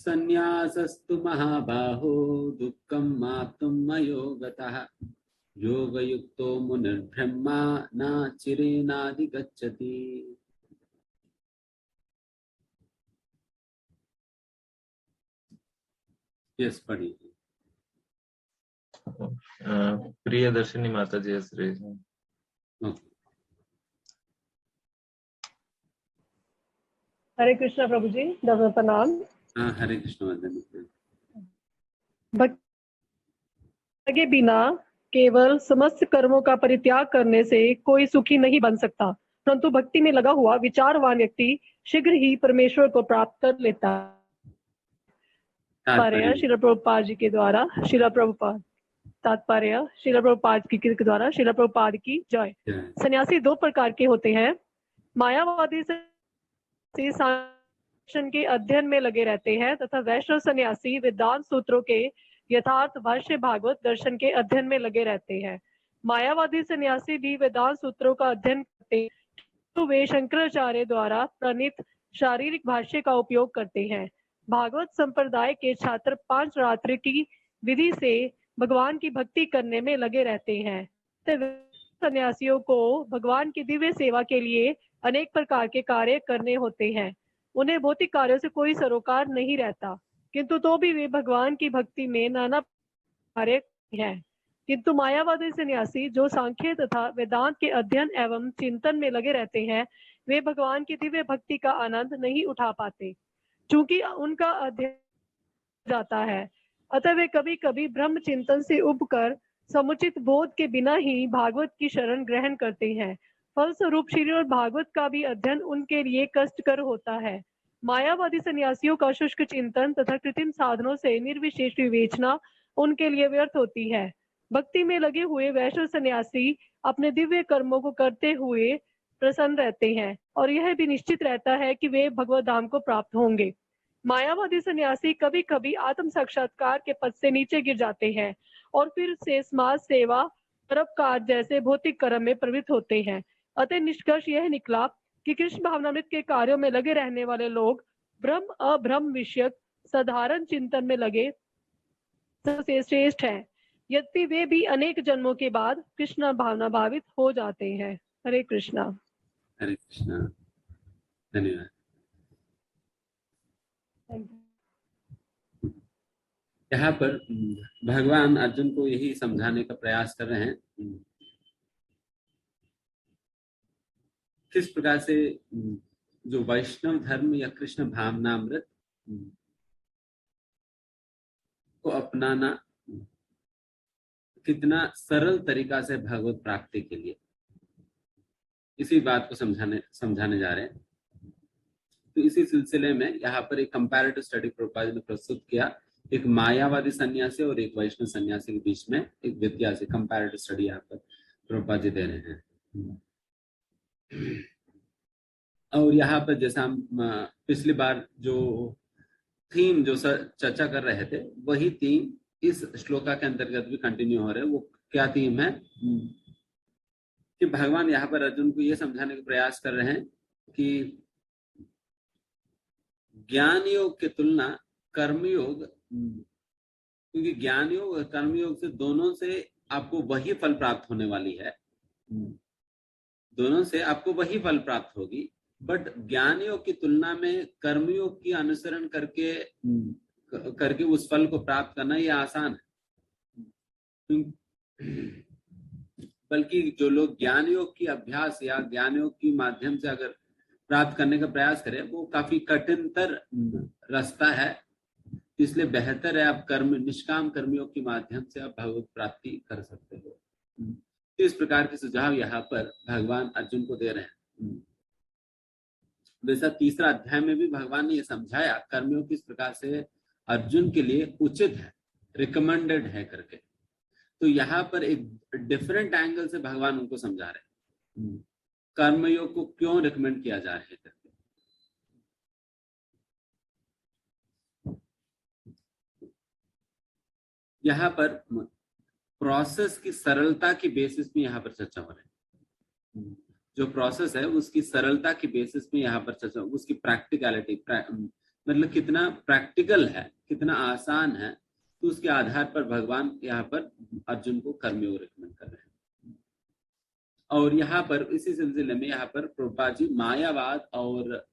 संन्यासस्तु महाबाहो दुःखं माप्तुं मयो गतः योगयुक्तो मुनिर्ब्रह्मा न चिरेणाधिगच्छति। यस पढ़िए। प्रियदर्शिनी माता जी श्री। हरे कृष्णा प्रभु जी, दंडवत प्रणाम। हाँ, हरे कृष्ण वंदन। भक्ति के बिना केवल समस्त कर्मों का परित्याग करने से कोई सुखी नहीं बन सकता, परंतु भक्ति में लगा हुआ विचारवान व्यक्ति शीघ्र ही परमेश्वर को प्राप्त कर लेता है। श्रील प्रभुपाद जी के द्वारा श्रील प्रभुपाद तात्पर्य श्रील प्रभुपाद की कृपा के द्वारा श्रील प्रभुपाद की जय। सन्यासी दो प्रकार के होते हैं। मायावादी शासन के अध्ययन में लगे रहते हैं तथा वैष्णव सन्यासी वेदांत सूत्रों के यथार्थ भाष्य भागवत दर्शन के अध्ययन में लगे रहते हैं। मायावादी सन्यासी भी वेदांत सूत्रों का अध्ययन करते हैं, तो वे शंकराचार्य द्वारा प्रणीत शारीरिक भाष्य का उपयोग करते हैं। भागवत संप्रदाय के छात्र 5 रात्रि की विधि से भगवान की भक्ति करने में लगे रहते हैं। सन्यासियों को भगवान की दिव्य सेवा के लिए अनेक प्रकार के कार्य करने होते हैं। उन्हें भौतिक कार्यों से कोई सरोकार नहीं रहता, किंतु तो भी वे भगवान की भक्ति में नाना कार्य हैं। किंतु मायावादी सन्यासी जो सांख्य तथा वेदांत के अध्ययन एवं चिंतन में लगे रहते हैं, वे भगवान की दिव्य भक्ति का आनंद नहीं उठा पाते, चूंकि उनका अध्ययन जाता है। अतः वे कभी कभी ब्रह्म चिंतन से उबकर समुचित बोध के बिना ही भागवत की शरण ग्रहण करते हैं। फलस्वरूप श्रीमद् भागवत का भी अध्ययन उनके लिए कष्टकर होता है। मायावादी सन्यासियों का शुष्क चिंतन तथा कृत्रिम साधनों से निर्विशेष विवेचना उनके लिए व्यर्थ होती है। भक्ति में लगे हुए वैष्णव सन्यासी अपने दिव्य कर्मों को करते हुए प्रसन्न रहते हैं और यह भी निश्चित रहता है कि वे भगवत धाम को प्राप्त होंगे। मायावादी सन्यासी कभी कभी आत्म साक्षात्कार के पद से नीचे गिर जाते हैं और फिर से समाज सेवा, परोपकार जैसे भौतिक कर्म में प्रवृत्त होते हैं। अतः निष्कर्ष यह निकला कि कृष्ण भावनामृत के कार्यों में लगे रहने वाले लोग ब्रह्म अब्रह्म विषयक साधारण चिंतन में लगे सबसे श्रेष्ठ हैं, यद्यपि वे भी अनेक जन्मों के बाद कृष्ण भावना भावित हो जाते हैं। हरे कृष्णा। हरे कृष्णा। धन्यवाद। यहाँ पर भगवान अर्जुन को यही समझाने का प्रयास कर रहे हैं किस प्रकार से जो वैष्णव धर्म या कृष्ण भावनामृत को अपनाना कितना सरल तरीका से भगवत प्राप्ति के लिए, इसी बात को समझाने जा रहे हैं। तो इसी सिलसिले में यहाँ पर एक कंपैरेटिव स्टडी प्रभुपाद ने प्रस्तुत किया। एक मायावादी सन्यासी और एक वैष्णव सन्यासी के बीच में एक विद्या से कंपैरेटिव स्टडी यहाँ पर प्रभुपाद जी दे रहे हैं। और यहाँ पर जैसा हम पिछली बार जो थीम जो चर्चा कर रहे थे, वही थीम इस श्लोका के अंतर्गत भी कंटिन्यू हो रहे हैं। वो क्या थीम है कि भगवान यहाँ पर अर्जुन को ये समझाने का प्रयास कर रहे हैं कि ज्ञान योग की तुलना कर्मयोग, क्योंकि ज्ञान योग और कर्मयोग से दोनों से आपको वही फल प्राप्त होने वाली है, दोनों से आपको वही फल प्राप्त होगी। बट ज्ञान योग की तुलना में कर्मयोग की अनुसरण करके उस फल को प्राप्त करना ये आसान है। बल्कि जो लोग ज्ञान योग की अभ्यास या ज्ञान योग की माध्यम से अगर प्राप्त करने का प्रयास करें, वो काफी कठिनतर रास्ता है। इसलिए बेहतर है आप निष्काम कर्मयोग के माध्यम से आप भगवत प्राप्ति कर सकते हो। तो इस प्रकार के सुझाव यहाँ पर भगवान अर्जुन को दे रहे हैं। वैसा तीसरा अध्याय में भी भगवान ने यह समझाया कर्मयोग किस प्रकार से अर्जुन के लिए उचित है, रिकमेंडेड है करके। तो यहाँ पर एक डिफरेंट एंगल से भगवान उनको समझा रहे हैं कर्मयोग को क्यों रिकमेंड किया जा रहा है करके। यहाँ पर प्रोसेस की सरलता की बेसिस में यहाँ पर चर्चा हो रही है। जो प्रोसेस है उसकी सरलता की बेसिस में यहाँ पर चर्चा, उसकी प्रैक्टिकलिटी मतलब कितना प्रैक्टिकल है, कितना आसान है, तो उसके आधार पर भगवान यहाँ पर अर्जुन को कर्मयोग रिकमेंड कर रहे हैं। और यहाँ पर इसी सिलसिले में यहाँ पर प्रभुपाद जी मायावाद और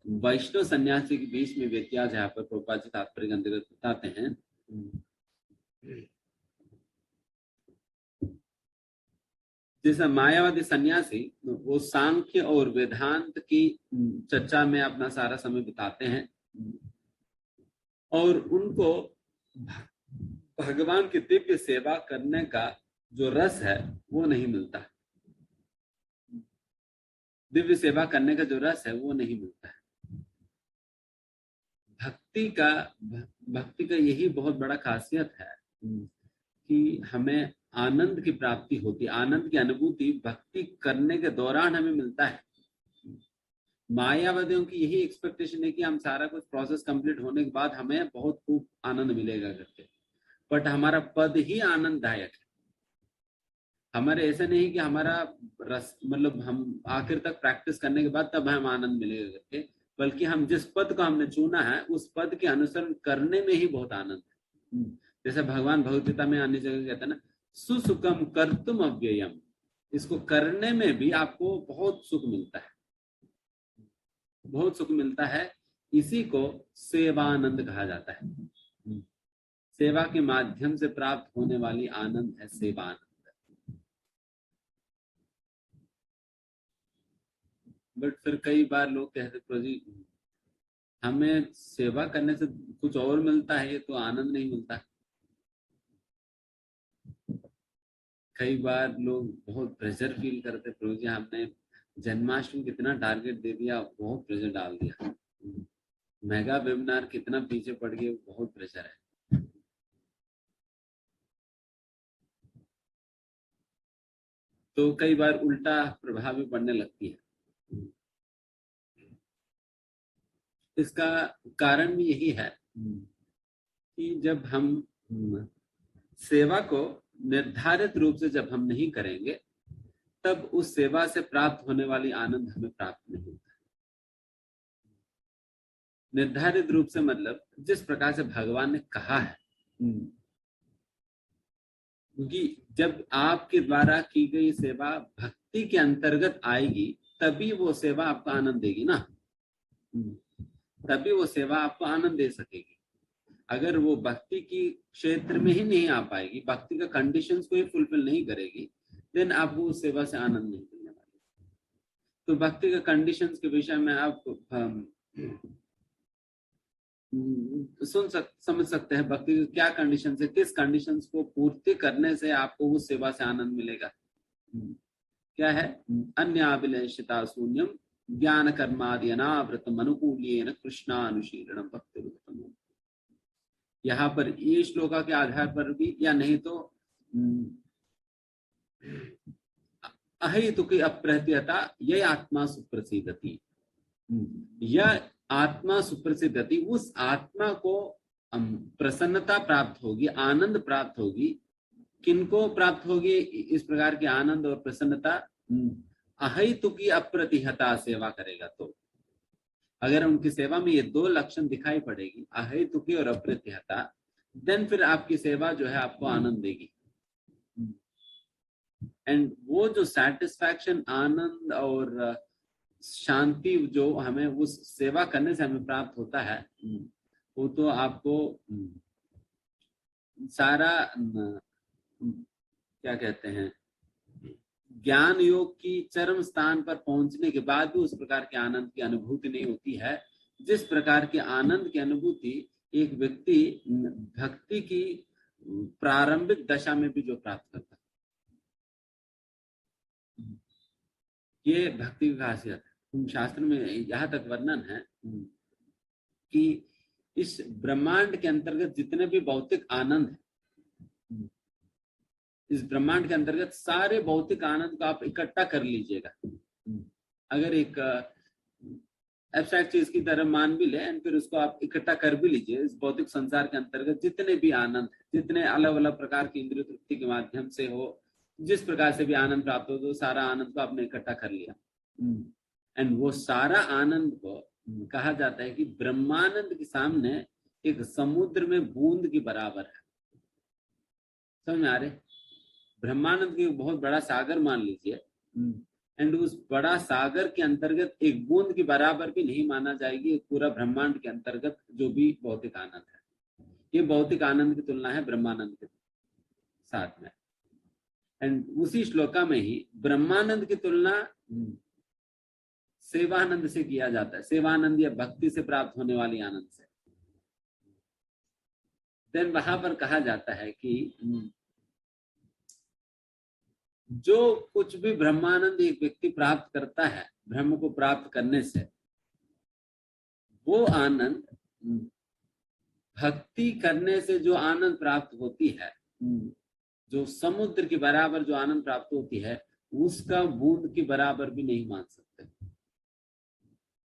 वैष्णव सन्यासी के बीच में व्यत्यास यहाँ पर प्रभुपाद जी तात्पर्य के अंतर्गत बताते हैं। जैसा मायावादी सन्यासी वो सांख्य और वेदांत की चर्चा में अपना सारा समय बिताते हैं और उनको भगवान की दिव्य सेवा करने का जो रस है वो नहीं मिलता। दिव्य सेवा करने का जो रस है वो नहीं मिलता है। भक्ति का यही बहुत बड़ा खासियत है कि हमें आनंद की प्राप्ति होती है। आनंद की अनुभूति भक्ति करने के दौरान हमें मिलता है। मायावादियों की यही एक्सपेक्टेशन है कि हम सारा कुछ प्रोसेस कंप्लीट होने के बाद हमें बहुत खूब आनंद मिलेगा करके, बट हमारा पद ही आनंददायक है। हमारे ऐसा नहीं कि हमारा रस मतलब हम आखिर तक प्रैक्टिस करने के बाद तब हमें आनंद मिलेगा करके, बल्कि हम जिस पद को हमने चुना है उस पद के अनुसरण करने में ही बहुत आनंद है। जैसे भगवान भगवद्गीता में अन्य जगह कहते हैं ना, सुसुखम कर्तुम अव्ययम, इसको करने में भी आपको बहुत सुख मिलता है, बहुत सुख मिलता है। इसी को सेवानंद कहा जाता है। सेवा के माध्यम से प्राप्त होने वाली आनंद है सेवानंद। बट फिर कई बार लोग कहते प्रभु जी हमें सेवा करने से कुछ और मिलता है, ये तो आनंद नहीं मिलता। कई बार लोग बहुत प्रेशर फील करते, प्रभु जी हमने जन्माष्टमी कितना टारगेट दे दिया, बहुत प्रेशर डाल दिया, मेगा वेबिनार कितना पीछे पड़ गए, बहुत प्रेशर है। तो कई बार उल्टा प्रभाव भी पड़ने लगती है। इसका कारण भी यही है कि जब हम सेवा को निर्धारित रूप से जब हम नहीं करेंगे तब उस सेवा से प्राप्त होने वाली आनंद हमें प्राप्त नहीं होता। निर्धारित रूप से मतलब जिस प्रकार से भगवान ने कहा है, क्योंकि जब आपके द्वारा की गई सेवा भक्ति के अंतर्गत आएगी तभी वो सेवा आपको आनंद देगी ना, तभी वो सेवा आपको आनंद दे सकेगी। अगर वो भक्ति की क्षेत्र में ही नहीं आ पाएगी, भक्ति का कंडीशंस को ही फुलफिल नहीं करेगी, देन आपको उस सेवा से आनंद नहीं मिलने वाला। तो भक्ति के कंडीशंस के विषय में आप समझ सकते हैं भक्ति के क्या कंडीशन है, किस कंडीशंस को पूर्ति करने से आपको उस सेवा से आनंद मिलेगा। क्या है? अन्याभिलेषिता शून्यम ज्ञान कर्मादि अनावृतम अनुकूल्येन कृष्णानुशीलनम भक्ति उत्तम। यहाँ पर ये श्लोका के आधार पर भी, या नहीं तो अहेतुकी अप्रहत्यता यह आत्मा सुप्रसिद्धति, यह आत्मा सुप्रसिद्धति, उस आत्मा को प्रसन्नता प्राप्त होगी, आनंद प्राप्त होगी। किनको प्राप्त होगी इस प्रकार की आनंद और प्रसन्नता? अहेतुकी अप्रतिहता सेवा करेगा तो। अगर उनकी सेवा में ये दो लक्षण दिखाई पड़ेगी, अहेतुकी और अप्रतिहता, देन फिर आपकी सेवा जो है आपको आनंद देगी। एंड वो जो सेटिस्फैक्शन, आनंद और शांति जो हमें उस सेवा करने से हमें प्राप्त होता है, वो तो आपको सारा क्या कहते हैं, ज्ञान योग की चरम स्थान पर पहुंचने के बाद भी उस प्रकार के आनंद की अनुभूति नहीं होती है, जिस प्रकार की आनंद की अनुभूति एक व्यक्ति भक्ति की प्रारंभिक दशा में भी जो प्राप्त करता है। ये भक्ति की खासियत है। शास्त्र में यहाँ तक वर्णन है कि इस ब्रह्मांड के अंतर्गत जितने भी भौतिक आनंद है, इस ब्रह्मांड के अंतर्गत सारे भौतिक आनंद को आप इकट्ठा कर लीजिएगा। अगर एक एब्स्ट्रैक्ट चीज की तरह मान भी ले एंड फिर उसको आप इकट्ठा कर भी लीजिए, इस भौतिक संसार के अंतर्गत जितने भी आनंद, जितने अलग अलग प्रकार की इंद्रिय तृप्ति के माध्यम से हो, जिस प्रकार से भी आनंद प्राप्त हो, तो सारा आनंद को आपने इकट्ठा कर लिया। एंड वो सारा आनंद को कहा जाता है कि ब्रह्मानंद के सामने एक समुद्र में बूंद के बराबर है। समझ में आ रहे? ब्रह्मानंद की बहुत बड़ा सागर मान लीजिए, एंड उस बड़ा सागर के अंतर्गत एक बूंद के बराबर भी नहीं माना जाएगी पूरा ब्रह्मांड के अंतर्गत जो भी भौतिक आनंद है। ये भौतिक आनंद की तुलना है ब्रह्मानंद के साथ में। एंड उसी श्लोका में ही ब्रह्मानंद की तुलना सेवानंद से किया जाता है, सेवानंद या भक्ति से प्राप्त होने वाली आनंद से। देन वहां पर कहा जाता है कि जो कुछ भी ब्रह्मानंद एक व्यक्ति प्राप्त करता है ब्रह्म को प्राप्त करने से, वो आनंद भक्ति करने से जो आनंद प्राप्त होती है, जो समुद्र के बराबर जो आनंद प्राप्त होती है, उसका बूंद के बराबर भी नहीं मान सकते।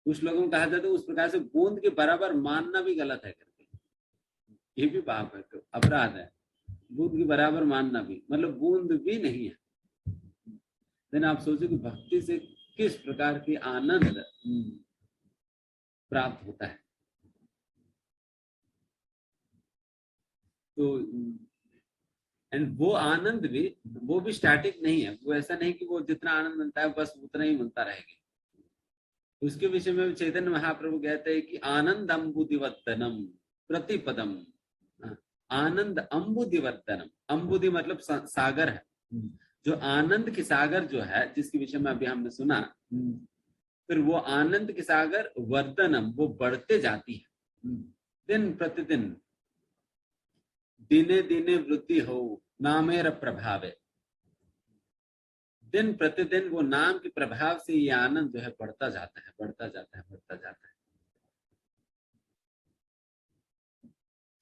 कुछ लोगों को कहा जाता है उस प्रकार से बूंद के बराबर मानना भी गलत है करके, ये भी पाप है, तो अपराध है। बूंद के बराबर मानना भी मतलब बूंद भी नहीं है। देन आप सोचो कि भक्ति से किस प्रकार की आनंद प्राप्त होता है। तो एंड वो आनंद भी, वो भी स्टैटिक नहीं है। वो ऐसा नहीं कि वो जितना आनंद मिलता है बस उतना ही मिलता रहेगा। उसके विषय में चैतन्य महाप्रभु कहते हैं कि आनंद अम्बुदिवर्तनम प्रतिपदम। आनंद अम्बुदिवर्तनम, अम्बुदि मतलब सागर है। जो आनंद के सागर जो है, जिसके विषय में अभी हमने सुना, फिर वो आनंद के सागर वर्धनम, वो बढ़ते जाती है दिन प्रतिदिन, दिने दिने वृद्धि हो नामेर प्रभावे। दिन प्रतिदिन वो नाम के प्रभाव से ये आनंद जो है बढ़ता जाता है, बढ़ता जाता है, बढ़ता जाता है।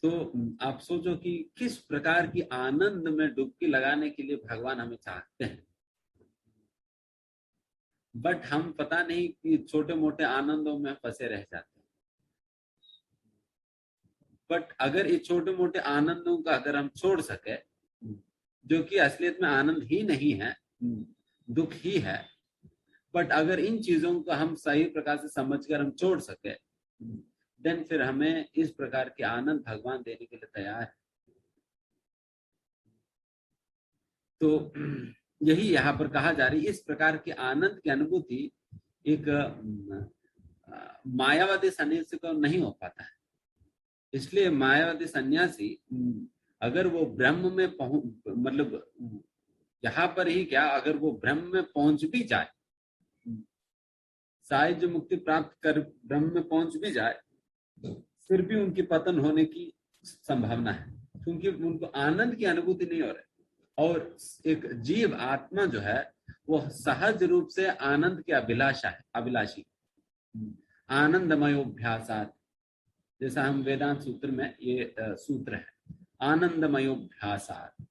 तो आप सोचो कि किस प्रकार की आनंद में डुबकी लगाने के लिए भगवान हमें चाहते हैं, बट हम पता नहीं कि छोटे मोटे आनंदों में फंसे रह जाते हैं। बट अगर ये छोटे मोटे आनंदों का अगर हम छोड़ सके, जो कि असलियत में आनंद ही नहीं है, दुख ही है, बट अगर इन चीजों को हम सही प्रकार से समझकर हम छोड़ सके, देन फिर हमें इस प्रकार के आनंद भगवान देने के लिए तैयार है। तो यही यहाँ पर कहा जा रही, इस प्रकार के आनंद की अनुभूति एक मायावादी सन्यासी को नहीं हो पाता है। इसलिए मायावादी सन्यासी अगर वो ब्रह्म में मतलब यहाँ पर ही क्या, अगर वो ब्रह्म में पहुंच भी जाए, साहित्य मुक्ति प्राप्त कर ब्रह्म में पहुंच भी जाए, फिर भी उनकी पतन होने की संभावना है, क्योंकि उनको आनंद की अनुभूति नहीं हो रही। और एक जीव आत्मा जो है वो सहज रूप से आनंद की अभिलाषा है, अभिलाषी, आनंदमयोभ्यासात, जैसा हम वेदांत सूत्र में ये सूत्र है, आनंदमयोभ्यासात।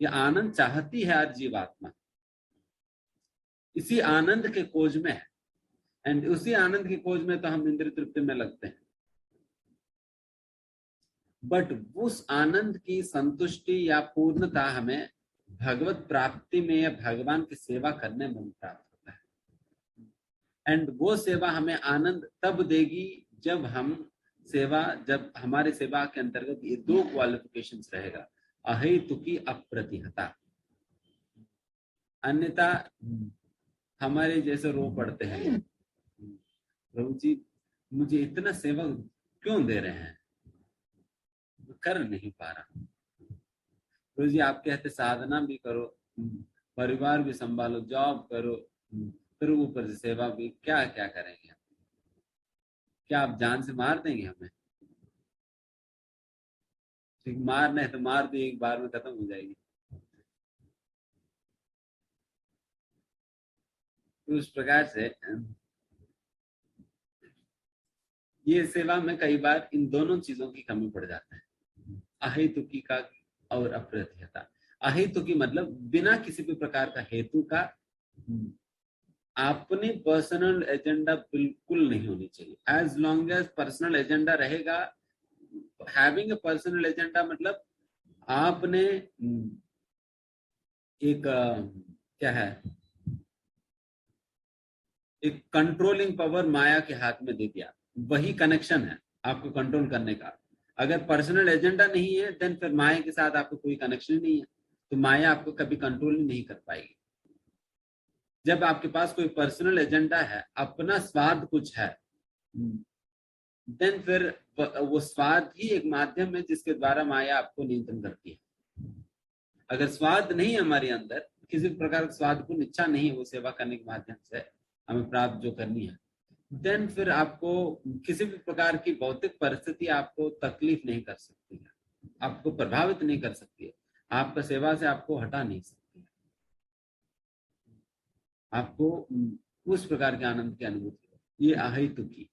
ये आनंद चाहती है आज जीवात्मा, इसी आनंद के खोज में है। एंड उसी आनंद की खोज में तो हम इंद्रिय तृप्ति में लगते हैं, बट उस आनंद की संतुष्टि या पूर्णता हमें भगवत प्राप्ति में या भगवान की सेवा करने में प्राप्त होता है। एंड वो सेवा हमें आनंद तब देगी जब हम सेवा, जब हमारे सेवा के अंतर्गत ये दो क्वालिफिकेशंस रहेगा, अहेतुकी अप्रतिहता। अन्यथा हमारे जैसे रो पड़ते हैं, प्रभु जी मुझे इतना सेवा क्यों दे रहे हैं, कर नहीं पा रहा। प्रभु जी आप कहते साधना भी करो, परिवार भी संभालो, जॉब करो, फिर ऊपर से सेवा भी, क्या क्या करेंगे? क्या आप जान से मार देंगे हमें? ठीक, मारना है तो मार दे, एक बार में खत्म हो जाएगी। तो उस प्रकार से ये सेवा में कई बार इन दोनों चीजों की कमी पड़ जाता है, अहेतुकी का और अप्रतिहता। अहेतुकी मतलब बिना किसी भी प्रकार का हेतु का, अपनी पर्सनल एजेंडा बिल्कुल नहीं होनी चाहिए। As long as personal agenda रहेगा, हैविंग ए पर्सनल एजेंडा मतलब आपने एक क्या है, एक कंट्रोलिंग पावर माया के हाथ में दे दिया, वही कनेक्शन है आपको कंट्रोल करने का। अगर पर्सनल एजेंडा नहीं है देन फिर माया के साथ आपको कोई कनेक्शन नहीं है, तो माया आपको कभी कंट्रोल ही नहीं कर पाएगी। जब आपके पास कोई पर्सनल एजेंडा है, अपना स्वार्थ कुछ है, देन फिर वो स्वार्थ ही एक माध्यम है जिसके द्वारा माया आपको नियंत्रण करती है। अगर स्वार्थ नहीं है हमारे अंदर, किसी प्रकार का स्वार्थपूर्ण इच्छा नहीं है वो सेवा करने के माध्यम से हमें प्राप्त जो करनी है, देन फिर आपको किसी भी प्रकार की भौतिक परिस्थिति आपको तकलीफ नहीं कर सकती है, आपको प्रभावित नहीं कर सकती है, आपका सेवा से आपको हटा नहीं सकती है। आपको उस प्रकार के आनंद की अनुभूति, ये अहेतुकी।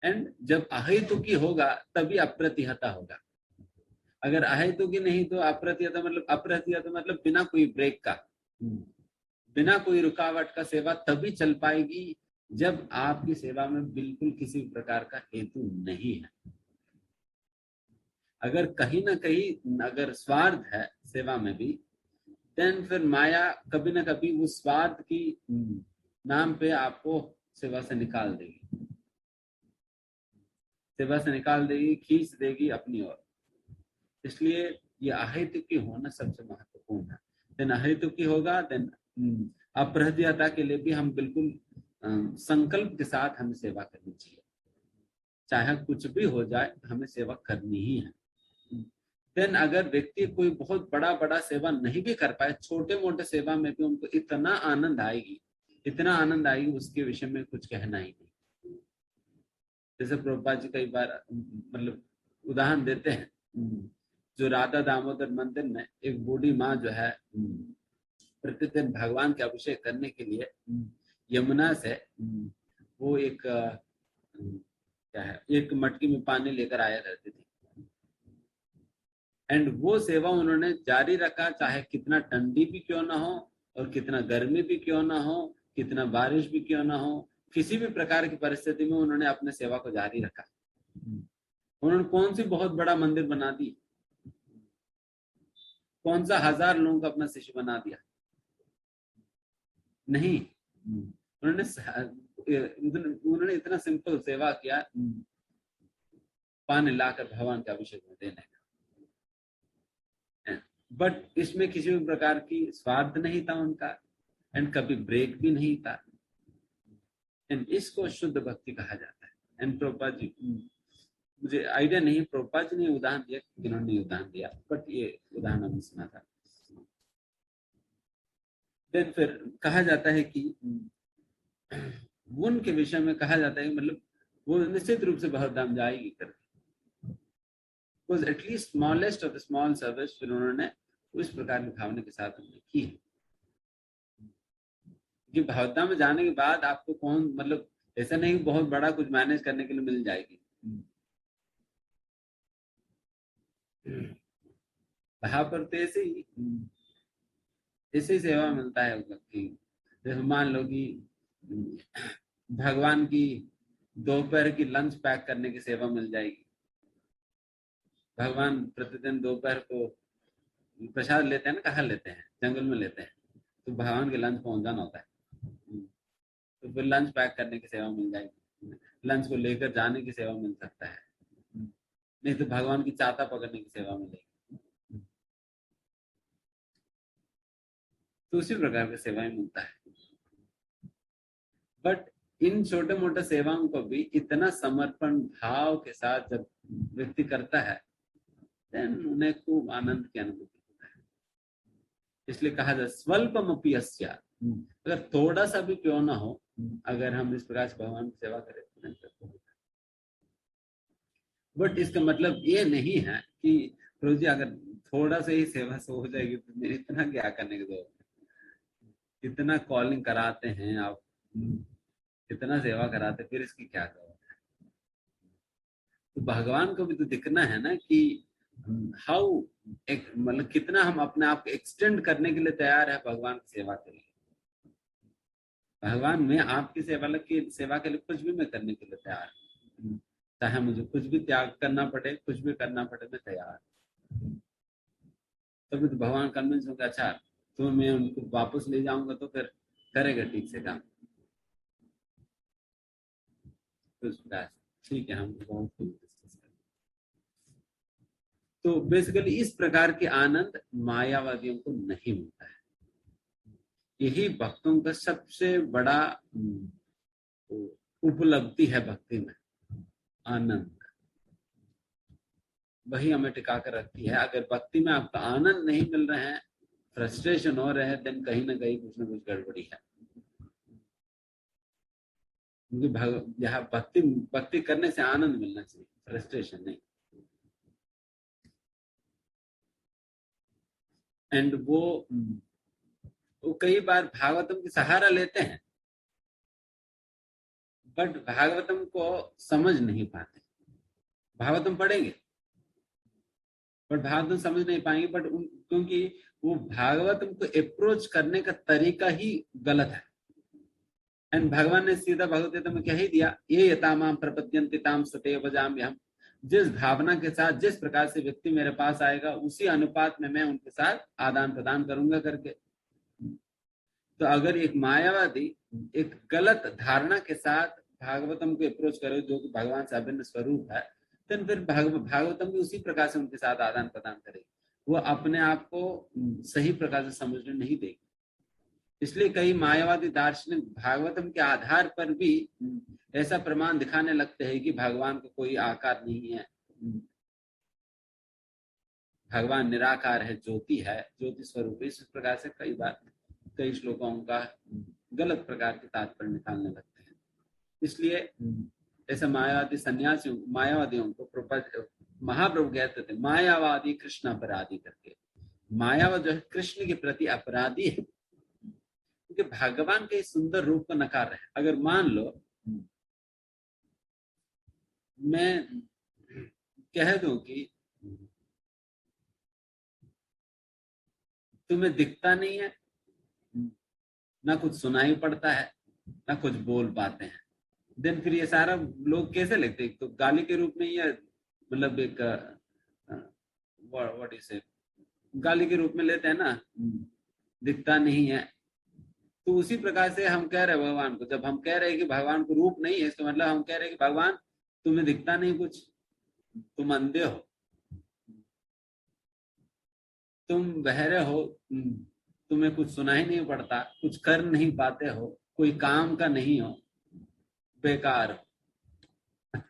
एंड जब अहेतुकी होगा तभी अप्रतिहता होगा। अगर अहेतुकी नहीं तो अप्रतिहता मतलब बिना कोई ब्रेक का, बिना कोई रुकावट का सेवा तभी चल पाएगी जब आपकी सेवा में बिल्कुल किसी प्रकार का हेतु नहीं है। अगर कहीं ना कहीं अगर स्वार्थ है सेवा में भी, देन फिर माया कभी ना कभी उस स्वार्थ की नाम पे आपको सेवा से निकाल देगी, सेवा से निकाल देगी, खींच देगी अपनी ओर। इसलिए ये अहेतुकी होना सबसे महत्वपूर्ण है। देन अहेतुकी होगा, देन अप्रतिहता के लिए भी हम बिल्कुल संकल्प के साथ हमें सेवा करनी चाहिए, चाहे कुछ भी हो जाए हमें सेवा करनी ही है। देन अगर व्यक्ति कोई बहुत बड़ा सेवा नहीं भी कर पाए, छोटे मोटे सेवा में भी उनको इतना आनंद आएगी, इतना आनंद आएगी, उसके विषय में कुछ कहना ही नहीं। जैसे प्रभुपाद जी कई बार मतलब उदाहरण देते हैं, जो राधा दामोदर मंदिर में एक बूढ़ी माँ जो है प्रतिदिन भगवान के अभिषेक करने के लिए यमुना से वो एक क्या है, एक मटकी में पानी लेकर आया करती थी। एंड वो सेवा उन्होंने जारी रखा, चाहे कितना ठंडी भी क्यों ना हो और कितना गर्मी भी क्यों ना हो, कितना बारिश भी क्यों ना हो, किसी भी प्रकार की परिस्थिति में उन्होंने अपने सेवा को जारी रखा। उन्होंने कौन सी बहुत बड़ा मंदिर बना दी, कौन सा 1000 लोगों का अपना शिष्य बना दिया, नहीं। उन्होंने इतना सिंपल सेवा किया, पानी लाकर भगवान के अभिषेक में देने का। बट इसमें किसी भी प्रकार की स्वार्थ नहीं था उनका, एंड कभी ब्रेक भी नहीं था। एंड इसको शुद्ध भक्ति कहा जाता है। एंड प्रभुपाद जी, मुझे आइडिया नहीं प्रभुपाद जी ने उदाहरण दिया, इन्होंने उदाहरण दिया, बट ये उदाहरण हमने सुना था। देन फिर कहा जाता है कि उनके विषय में कहा जाता है मतलब वो निश्चित रूप से बहुत दाम जाएगी करके, because at least smallest of the small service फिर उन्होंने उस प्रकार की भावना के साथ उन्होंने की है कि भावना में जाने के बाद आपको कौन मतलब ऐसा नहीं बहुत बड़ा कुछ मैनेज करने के लिए मिल जाएगी। वहां पर तो ऐसे ही सेवा मिलता है कि जैसे मान लो कि भगवान की दोपहर की लंच पैक करने की सेवा मिल जाएगी। भगवान प्रतिदिन दोपहर को प्रसाद लेते हैं ना, कहाँ लेते हैं, जंगल में लेते हैं, तो भगवान के लंच पहुंचाना होता है, तो फिर लंच पैक करने की सेवा मिल जाएगी, लंच को लेकर जाने की सेवा मिल सकता है, नहीं तो भगवान की चाता पकड़ने की सेवा मिलेगी। तो उसी प्रकार की सेवाएं मिलता है। बट इन छोटे मोटे सेवाओं को भी इतना समर्पण भाव के साथ जब व्यक्ति करता है, देन उन्हें खूब आनंद की अनुभूति होता है। इसलिए कहा जाए स्वल्पमपि अस्या, अगर थोड़ा सा भी क्यों ना हो, अगर हम इस प्रकार से भगवान की सेवा करें तो बट इसका मतलब ये नहीं है कि प्रभु जी अगर थोड़ा सा ही सेवा से हो जाएगी तो मेरे इतना क्या करने की जरूरत है, इतना कॉलिंग कराते हैं आप, इतना सेवा कराते, फिर इसकी क्या जरूरत है। तो भगवान को भी तो दिखना है ना कि हाउ मतलब कितना हम अपने आप को एक्सटेंड करने के लिए तैयार है भगवान की सेवा के लिए। भगवान में आपकी सेवा के लिए कुछ भी मैं करने के लिए तैयार हूँ, चाहे मुझे कुछ भी त्याग करना पड़े, कुछ भी करना पड़े, मैं तैयार। तभी तो भगवान कन्विंस होगा, अच्छा तो मैं उनको वापस ले जाऊंगा तो फिर करेगा ठीक से काम। तो इस प्रकार से ठीक है, हम बहुत कुछ डिस्कस करें। तो बेसिकली इस प्रकार के आनंद मायावादियों को नहीं मिलता है। यही भक्तों का सबसे बड़ा उपलब्धि है भक्ति में, आनंद। वही हमें टिका कर रखती है। अगर भक्ति में आपका आनंद नहीं मिल रहे हैं, फ्रस्ट्रेशन हो रहे हैं, देन कहीं ना कहीं कुछ ना कुछ गड़बड़ी है। क्योंकि यहाँ भक्ति करने से आनंद मिलना चाहिए, फ्रस्ट्रेशन नहीं। एंड वो कई बार भागवतम की सहारा लेते हैं, बट भागवतम को समझ नहीं पाते। भागवतम पढ़ेंगे बट भागवतम समझ नहीं पाएंगे, बट क्योंकि वो भागवतम को अप्रोच करने का तरीका ही गलत है। एंड भगवान ने सीधा भगवत गीता में कह ही दिया, ये यतामाम प्रपद्यन्ते ताम सतैव भजाम्यहम्। जिस भावना के साथ, जिस प्रकार से व्यक्ति मेरे पास आएगा, उसी अनुपात में मैं उनके साथ आदान प्रदान करूंगा करके। तो अगर एक मायावादी एक गलत धारणा के साथ भागवतम को अप्रोच करे, जो कि भगवान से अभिन्न स्वरूप है, तो फिर भागवतम भी उसी प्रकार से उनके साथ आदान प्रदान करेगी। वो अपने आप को सही प्रकार से समझने नहीं देगी। इसलिए कई मायावादी दार्शनिक भागवतम के आधार पर भी ऐसा प्रमाण दिखाने लगते हैं कि भगवान का कोई आकार नहीं है, भगवान निराकार है, ज्योति है, ज्योति स्वरूप। इस प्रकार से कई बार कई श्लोकों का गलत प्रकार के तात्पर्य निकालने लगते हैं। इसलिए ऐसा मायावादी सन्यासियों, मायावादियों को महाप्रभु कहते थे मायावादी कृष्ण अपराधी करके। मायावाद जो है कृष्ण के प्रति अपराधी है, क्योंकि भगवान के सुंदर रूप को नकार रहे हैं। अगर मान लो मैं कह दूं कि तुम्हें दिखता नहीं है, ना कुछ सुनाई पड़ता है, ना कुछ बोल पाते हैं, देन फिर ये सारा लोग कैसे लेते हैं? तो गाली के रूप में, या मतलब एक व्हाट इज इट, गाली के रूप में लेते हैं ना, दिखता नहीं है। तो उसी प्रकार से हम कह रहे हैं भगवान को, जब हम कह रहे हैं कि भगवान को रूप नहीं है, इसका मतलब हम कह रहे हैं कि भगवान तुम्हें दिखता नहीं कुछ, तुम अंधे हो, तुम बहरे हो, तुम्हें कुछ सुनाई नहीं पड़ता, कुछ कर नहीं पाते हो, कोई काम का नहीं हो, बेकार हो।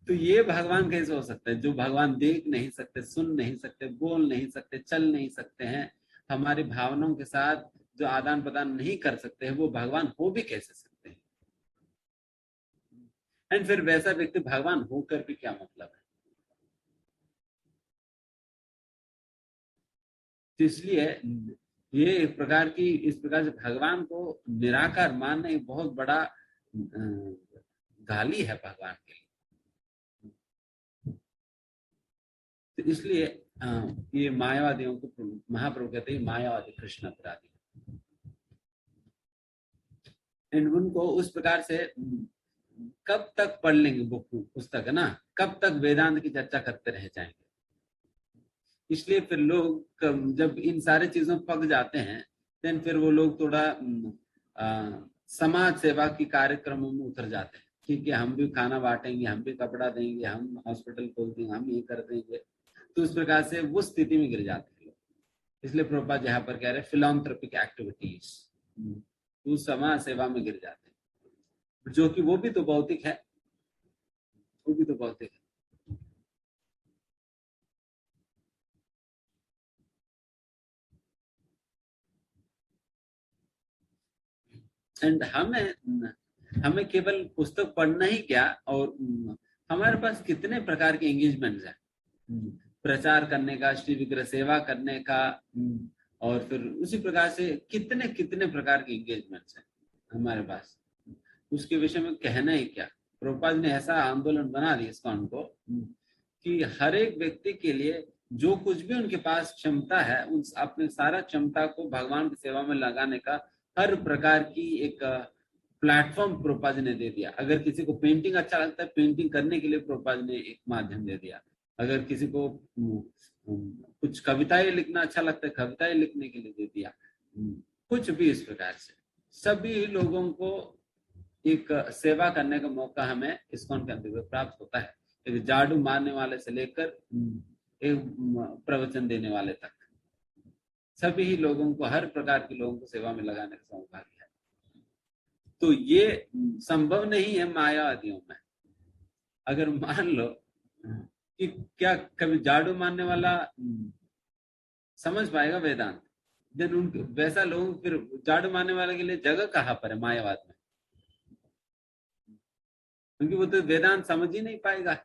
तो ये भगवान कैसे हो सकता है? जो भगवान देख नहीं सकते, सुन नहीं सकते, बोल नहीं सकते, चल नहीं सकते हैं, हमारी भावनाओं के साथ जो आदान प्रदान नहीं कर सकते हैं, वो भगवान हो भी कैसे सकते हैं? एंड फिर वैसा व्यक्ति भगवान होकर भी क्या मतलब है? तो इसलिए ये एक प्रकार की, इस प्रकार से भगवान को निराकार मानना एक बहुत बड़ा गाली है भगवान के लिए। तो इसलिए ये मायावादियों को महाप्रभु कहते हैं मायावादी कृष्ण अपराधी। एंड उनको उस प्रकार से कब तक पढ़ लेंगे बुक, पुस्तक है ना, कब तक वेदांत की चर्चा करते रह जाएंगे। इसलिए फिर लोग जब इन सारे चीजों पक जाते हैं, देन फिर वो लोग थोड़ा समाज सेवा की कार्यक्रमों में उतर जाते हैं। ठीक है, हम भी खाना बांटेंगे, हम भी कपड़ा देंगे, हम हॉस्पिटल खोल देंगे, हम ये कर देंगे। तो इस प्रकार से वो स्थिति में गिर जाते हैं लोग। इसलिए प्रभुपाद यहाँ पर कह रहे हैं फिलॉन्थ्रोपिक एक्टिविटीज, वो समाज सेवा में गिर जाते हैं, जो कि वो भी तो भौतिक है, वो भी तो भौतिक है। एंड हमें केवल पुस्तक पढ़ना ही क्या, और हमारे पास कितने प्रकार के एंगेजमेंट्स हैं, प्रचार करने का, श्री विग्रह सेवा करने का, और फिर उसी प्रकार से कितने कितने प्रकार के एंगेजमेंट्स हैं हमारे पास। उसके विषय में कहना ही क्या। प्रभुपाद ने ऐसा आंदोलन बना दिया ISKCON को कि हर एक व्यक्ति के लिए जो कुछ भी उनके पास क्षमता है, उन अपने सारा क्षमता को भगवान की सेवा में लगाने का हर प्रकार की एक प्लेटफॉर्म प्रभुपाद ने दे दिया। अगर किसी को पेंटिंग अच्छा लगता है, पेंटिंग करने के लिए प्रभुपाद ने एक माध्यम दे दिया। अगर किसी को कुछ कविताएं लिखना अच्छा लगता है, कविताएं लिखने के लिए दे दिया। कुछ भी इस प्रकार से सभी लोगों को एक सेवा करने का मौका हमें इस्कॉन के अंतर्गत प्राप्त होता है। एक झाड़ू मारने वाले से लेकर एक प्रवचन देने वाले तक सभी ही लोगों को, हर प्रकार के लोगों को सेवा में लगाने का सौभाग्य है। तो ये संभव नहीं है मायावादियों में। अगर मान लो कि क्या कभी झाड़ू मारने वाला समझ पाएगा वेदांत, देन उनके वैसा लोग फिर झाड़ू मारने वाले के लिए जगह कहाँ पर है मायावाद में, क्योंकि वो तो वेदांत समझ ही नहीं पाएगा।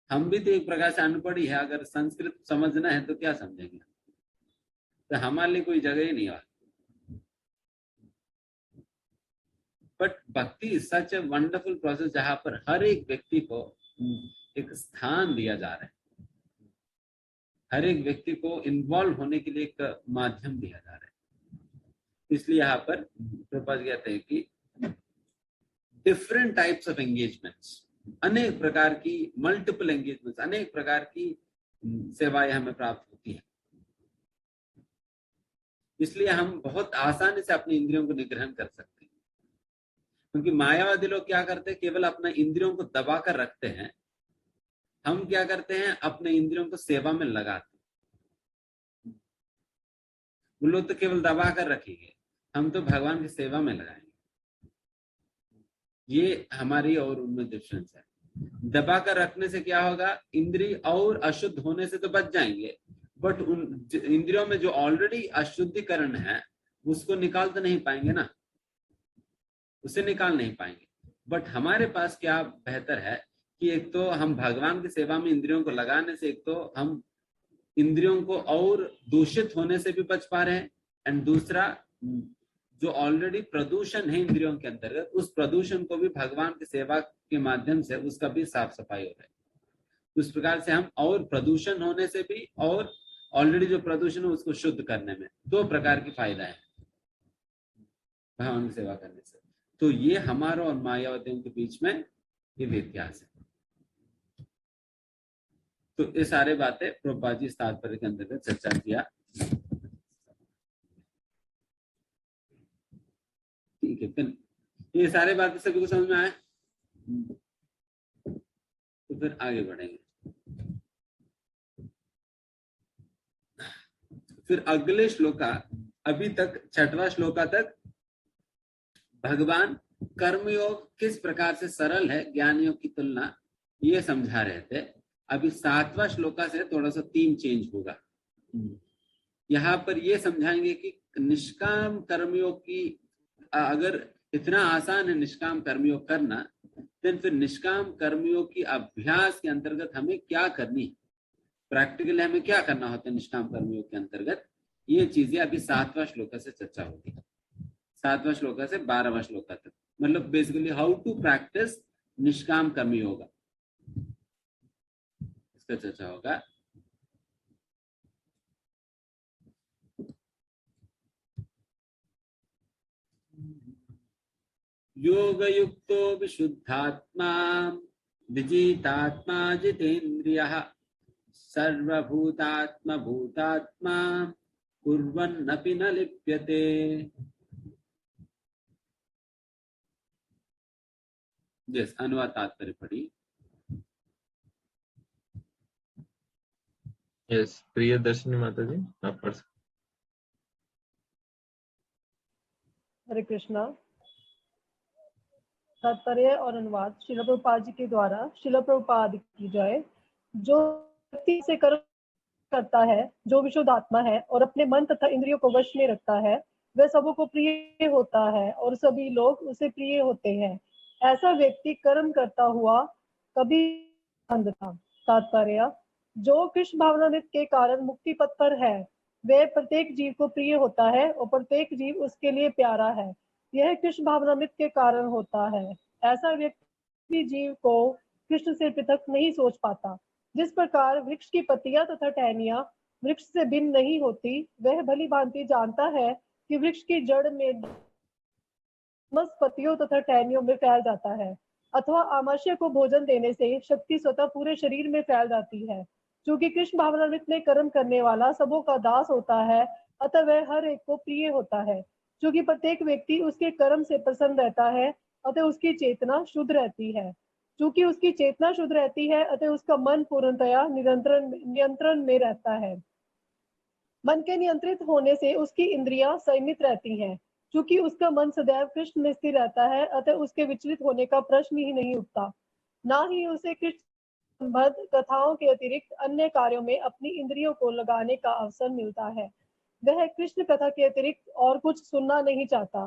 हम भी तो एक प्रकार से अनपढ़ ही है, अगर संस्कृत समझना है तो क्या समझेंगे, तो हमारे लिए कोई जगह ही नहीं है। बट भक्ति is such a wonderful process जहां पर हर एक व्यक्ति को एक स्थान दिया जा रहा है, हर एक व्यक्ति को इन्वॉल्व होने के लिए एक माध्यम दिया जा रहा है। इसलिए यहाँ पर प्रभुपाद कहते हैं कि डिफरेंट टाइप्स ऑफ एंगेजमेंट्स, अनेक प्रकार की मल्टीपल एंगेजमेंट्स, अनेक प्रकार की सेवाएं हमें प्राप्त होती है। इसलिए हम बहुत आसानी से अपनी इंद्रियों को निग्रहण कर सकते हैं, क्योंकि मायावादी लोग क्या करते हैं, केवल अपने इंद्रियों को दबा कर रखते हैं। हम क्या करते हैं, अपने इंद्रियों को सेवा में लगाते हैं। वो लोग तो केवल दबा कर रखेंगे, हम तो भगवान की सेवा में लगाएंगे। ये हमारी और उनमें डिफरेंस है। दबा कर रखने से क्या होगा, इंद्रिय और अशुद्ध होने से तो बच जाएंगे, बट उन इंद्रियों में जो ऑलरेडी अशुद्धिकरण है उसको निकाल तो नहीं पाएंगे ना, उसे निकाल नहीं पाएंगे। बट हमारे पास क्या बेहतर है कि एक तो हम भगवान की सेवा में इंद्रियों को लगाने से एक तो हम इंद्रियों को और दूषित होने से भी बच पा रहे हैं, एंड दूसरा जो ऑलरेडी प्रदूषण है इंद्रियों के अंतर्गत, उस प्रदूषण को भी भगवान की सेवा के माध्यम से उसका भी साफ सफाई हो रहा है। उस प्रकार से हम और प्रदूषण होने से भी और ऑलरेडी जो प्रदूषण है उसको शुद्ध करने में दो प्रकार की फायदा है भगवान की सेवा करने से। तो ये हमारा और मायावादियों के बीच में ये व्यत्यास है। तो ये सारे बातें प्रभुपाद जी तात्पर्य के अंतर्गत चर्चा किया। ठीक है, फिर ये सारे बातें सभी को समझ में आए, तो फिर आगे बढ़ेंगे। फिर अगले श्लोका, अभी तक 6वां श्लोका तक भगवान कर्मयोग किस प्रकार से सरल है ज्ञानियों की तुलना, ये समझा रहे थे। अभी 7वां श्लोका से थोड़ा सा थीम चेंज होगा। यहाँ पर ये समझाएंगे कि निष्काम कर्मयोग की, अगर इतना आसान है निष्काम कर्मयोग करना, तो फिर निष्काम कर्मयोग की अभ्यास के अंतर्गत हमें क्या करनी है, प्रैक्टिकली हमें क्या करना होता है निष्काम कर्मयोग के अंतर्गत। ये चीजें अभी 7वां श्लोका से चर्चा होगी, 7वां श्लोका से 12वां श्लोका तक, मतलब बेसिकली हाउ टू प्रैक्टिस निष्काम कर्मयोग, इसका चर्चा होगा। योग युक्तो विशुद्धात्मा विजितात्मा जितेन्द्रियः सर्वभूतात्मा भूतात्मा कुर्वन्नपि न लिप्यते। यस, अनुवाद तात्पर्य पढ़ी। यस, प्रियदर्शिनी माता जी आप पढ़ सकते। हरे कृष्णा। तात्पर्य और अनुवाद श्रील प्रभुपाद जी के द्वारा। श्रील प्रभुपाद की जय। जो व्यक्ति से कर्म करता है, जो विशुद्ध आत्मा है और अपने मन तथा इंद्रियों को वश में रखता है, वह सबों को प्रिय होता है और सभी लोग उसे प्रिय होते हैं। ऐसा व्यक्ति कर्म करता हुआ कभी अंध था। तात्पर्य, जो कृष्ण भावनामृत के कारण मुक्ति पथ पर है, वह प्रत्येक जीव को प्रिय होता है और प्रत्येक जीव उसके लिए प्यारा है। यह कृष्ण भावनामृत के कारण होता है। ऐसा व्यक्ति जीव को कृष्ण से पृथक नहीं सोच पाता। जिस प्रकार वृक्ष की पत्तियां तथा टहनियां वृक्ष से भिन्न नहीं होती, वह भली भांति जानता है कि वृक्ष की जड़ में पत्तियों तथा टहनियों में फैल जाता है, अथवा आमाशय को भोजन देने से शक्ति स्वतः पूरे शरीर में फैल जाती है। क्योंकि कृष्ण भावनामृत में कर्म करने वाला सबों का दास होता है, अतः वह हर एक को प्रिय होता है। क्योंकि प्रत्येक व्यक्ति उसके कर्म से प्रसन्न रहता है अतः उसकी चेतना शुद्ध रहती है। चूंकि उसकी चेतना शुद्ध रहती है अतः उसका मन पूर्णतया नियंत्रण में रहता है। मन के नियंत्रित होने से उसकी इंद्रियां संयमित रहती हैं। चूंकि उसका मन सदैव कृष्ण में स्थिर रहता है अतः उसके विचलित होने का प्रश्न ही नहीं उठता। ना ही उसे कृष्ण संबद्ध कथाओं के अतिरिक्त अन्य कार्यों में अपनी इंद्रियों को लगाने का अवसर मिलता है। वह कृष्ण कथा के अतिरिक्त और कुछ सुनना नहीं चाहता।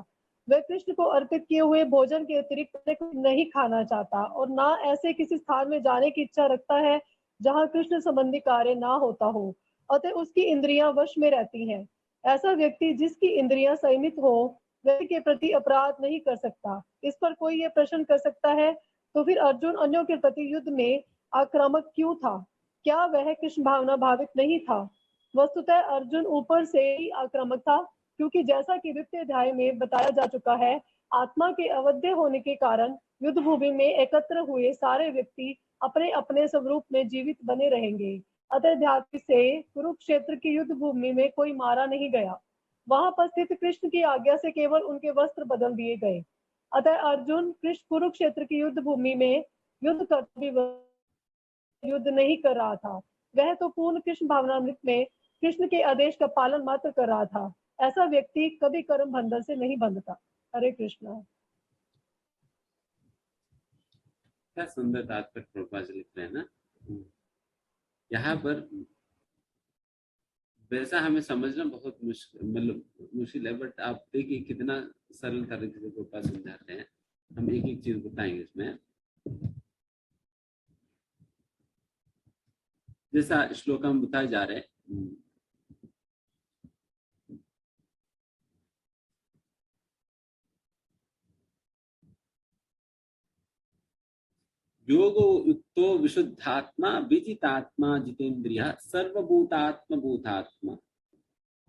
वह कृष्ण को अर्पित किए हुए भोजन के अतिरिक्त कुछ नहीं खाना चाहता और ना ऐसे किसी स्थान में जाने की इच्छा रखता है जहाँ कृष्ण संबंधी कार्य ना होता हो। अतः उसकी इंद्रियां वश में रहती हैं। ऐसा व्यक्ति जिसकी इंद्रियां संयमित हो व्यक्ति के प्रति अपराध नहीं कर सकता। इस पर कोई ये प्रश्न कर सकता है तो फिर अर्जुन अन्यों के प्रति युद्ध में आक्रामक क्यों था? क्या वह कृष्ण भावना भावित नहीं था? वस्तुतः अर्जुन ऊपर से ही आक्रामक था, क्योंकि जैसा कि वित्तीय अध्याय में बताया जा चुका है, आत्मा के अवध्य होने के कारण युद्ध भूमि में एकत्र हुए सारे व्यक्ति अपने अपने स्वरूप में जीवित बने रहेंगे। अतः ध्यान से कुरुक्षेत्र की युद्ध भूमि में कोई मारा नहीं गया। वहां पर स्थित कृष्ण की आज्ञा से केवल उनके वस्त्र बदल दिए गए। अतः अर्जुन कृष्ण कुरुक्षेत्र की युद्ध भूमि में युद्ध करते युद्ध नहीं कर रहा था। वह तो पूर्ण कृष्ण भावनामृत में कृष्ण के आदेश का पालन मात्र कर रहा था। ऐसा व्यक्ति कभी कर्म बंधन से नहीं बंधता। हरे कृष्ण। क्या सुंदर तात्पर्य प्रभुपाद जी लिख रहे हैं ना। यहाँ पर वैसा हमें समझना बहुत मुश्किल है, बट आप देखिए कितना सरल तरीके से प्रभुपाद समझाते हैं। हम एक एक चीज बताएंगे इसमें। जैसा श्लोक हम बताए जा रहे हैं, योगो युक्तो विशुद्धात्मा विजितात्मा जितेन्द्रियः सर्वभूतात्म भूतात्मा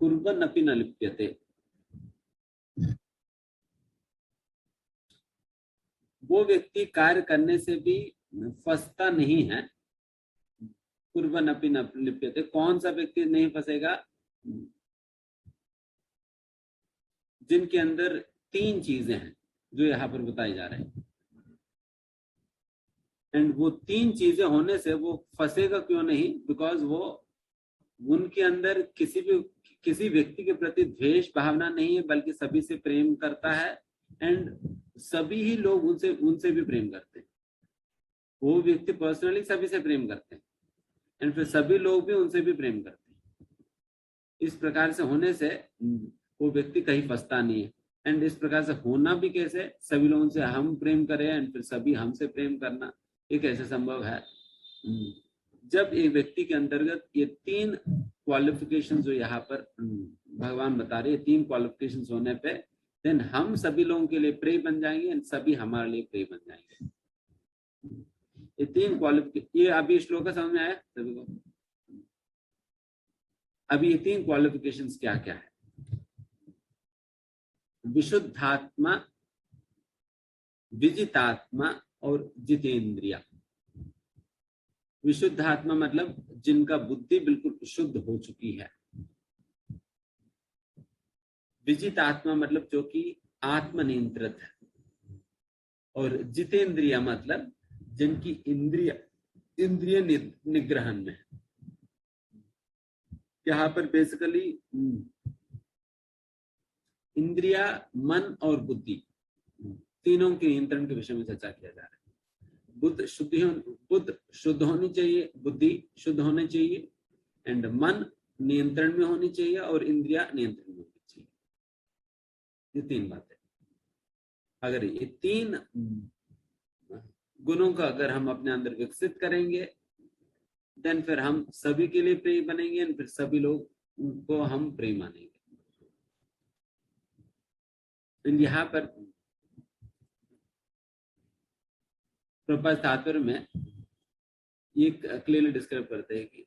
कुर्वन्नपि न लिप्यते। वो व्यक्ति कार्य करने से भी फंसता नहीं है। कुर्वन्नपि न लिप्यते। कौन सा व्यक्ति नहीं फंसेगा? जिनके अंदर तीन चीजें हैं जो यहाँ पर बताई जा रहे हैं। एंड वो तीन चीजें होने से वो फंसेगा क्यों नहीं? बिकॉज वो उनके अंदर किसी व्यक्ति के प्रति द्वेष भावना नहीं है, बल्कि सभी से प्रेम करता है। एंड सभी ही लोग उनसे भी प्रेम करते हैं। वो व्यक्ति पर्सनली सभी से प्रेम करते हैं एंड फिर सभी लोग भी उनसे भी प्रेम करते हैं। इस प्रकार से होने से वो व्यक्ति कहीं फंसता नहीं है। एंड इस प्रकार से होना भी कैसे? सभी लोगों से हम प्रेम करें एंड फिर सभी हमसे प्रेम करना, ये कैसे संभव है? जब एक व्यक्ति के अंतर्गत ये तीन क्वालिफिकेशन जो यहाँ पर भगवान बता रहे हैं, तीन क्वालिफिकेशन होने पे देन हम सभी लोगों के लिए प्रेय बन जाएंगे एंड सभी हमारे लिए प्रेय बन जाएंगे। ये तीन क्वालिफिकेशन, ये अभी श्लोक का समझ में आया सभी को? अभी ये तीन क्वालिफिकेशंस क्या क्या है? विशुद्धात्मा, विजितात्मा और जितेंद्रिया। विशुद्ध आत्मा मतलब जिनका बुद्धि बिल्कुल शुद्ध हो चुकी है। विजित आत्मा मतलब जो कि आत्मनियंत्रित है। और जितेंद्रिया मतलब जिनकी इंद्रिय निग्रहण में है। यहाँ पर बेसिकली इंद्रिया, मन और बुद्धि तीनों के नियंत्रण के विषय में चर्चा किया जा रहा है। बुद्ध शुद्ध होनी चाहिए, बुद्धि शुद्ध होनी चाहिए एंड मन नियंत्रण में होनी चाहिए और इंद्रिया नियंत्रण में होनी चाहिए। ये तीन बातें। अगर ये तीन गुणों का अगर हम अपने अंदर विकसित करेंगे देन फिर हम सभी के लिए प्रिय बनेंगे और फिर सभी लोग को हम प्रिय मानेंगे। यहाँ पर प्रभुपाद तात्पर्य में ये क्लियरली डिस्क्राइब करते हैं कि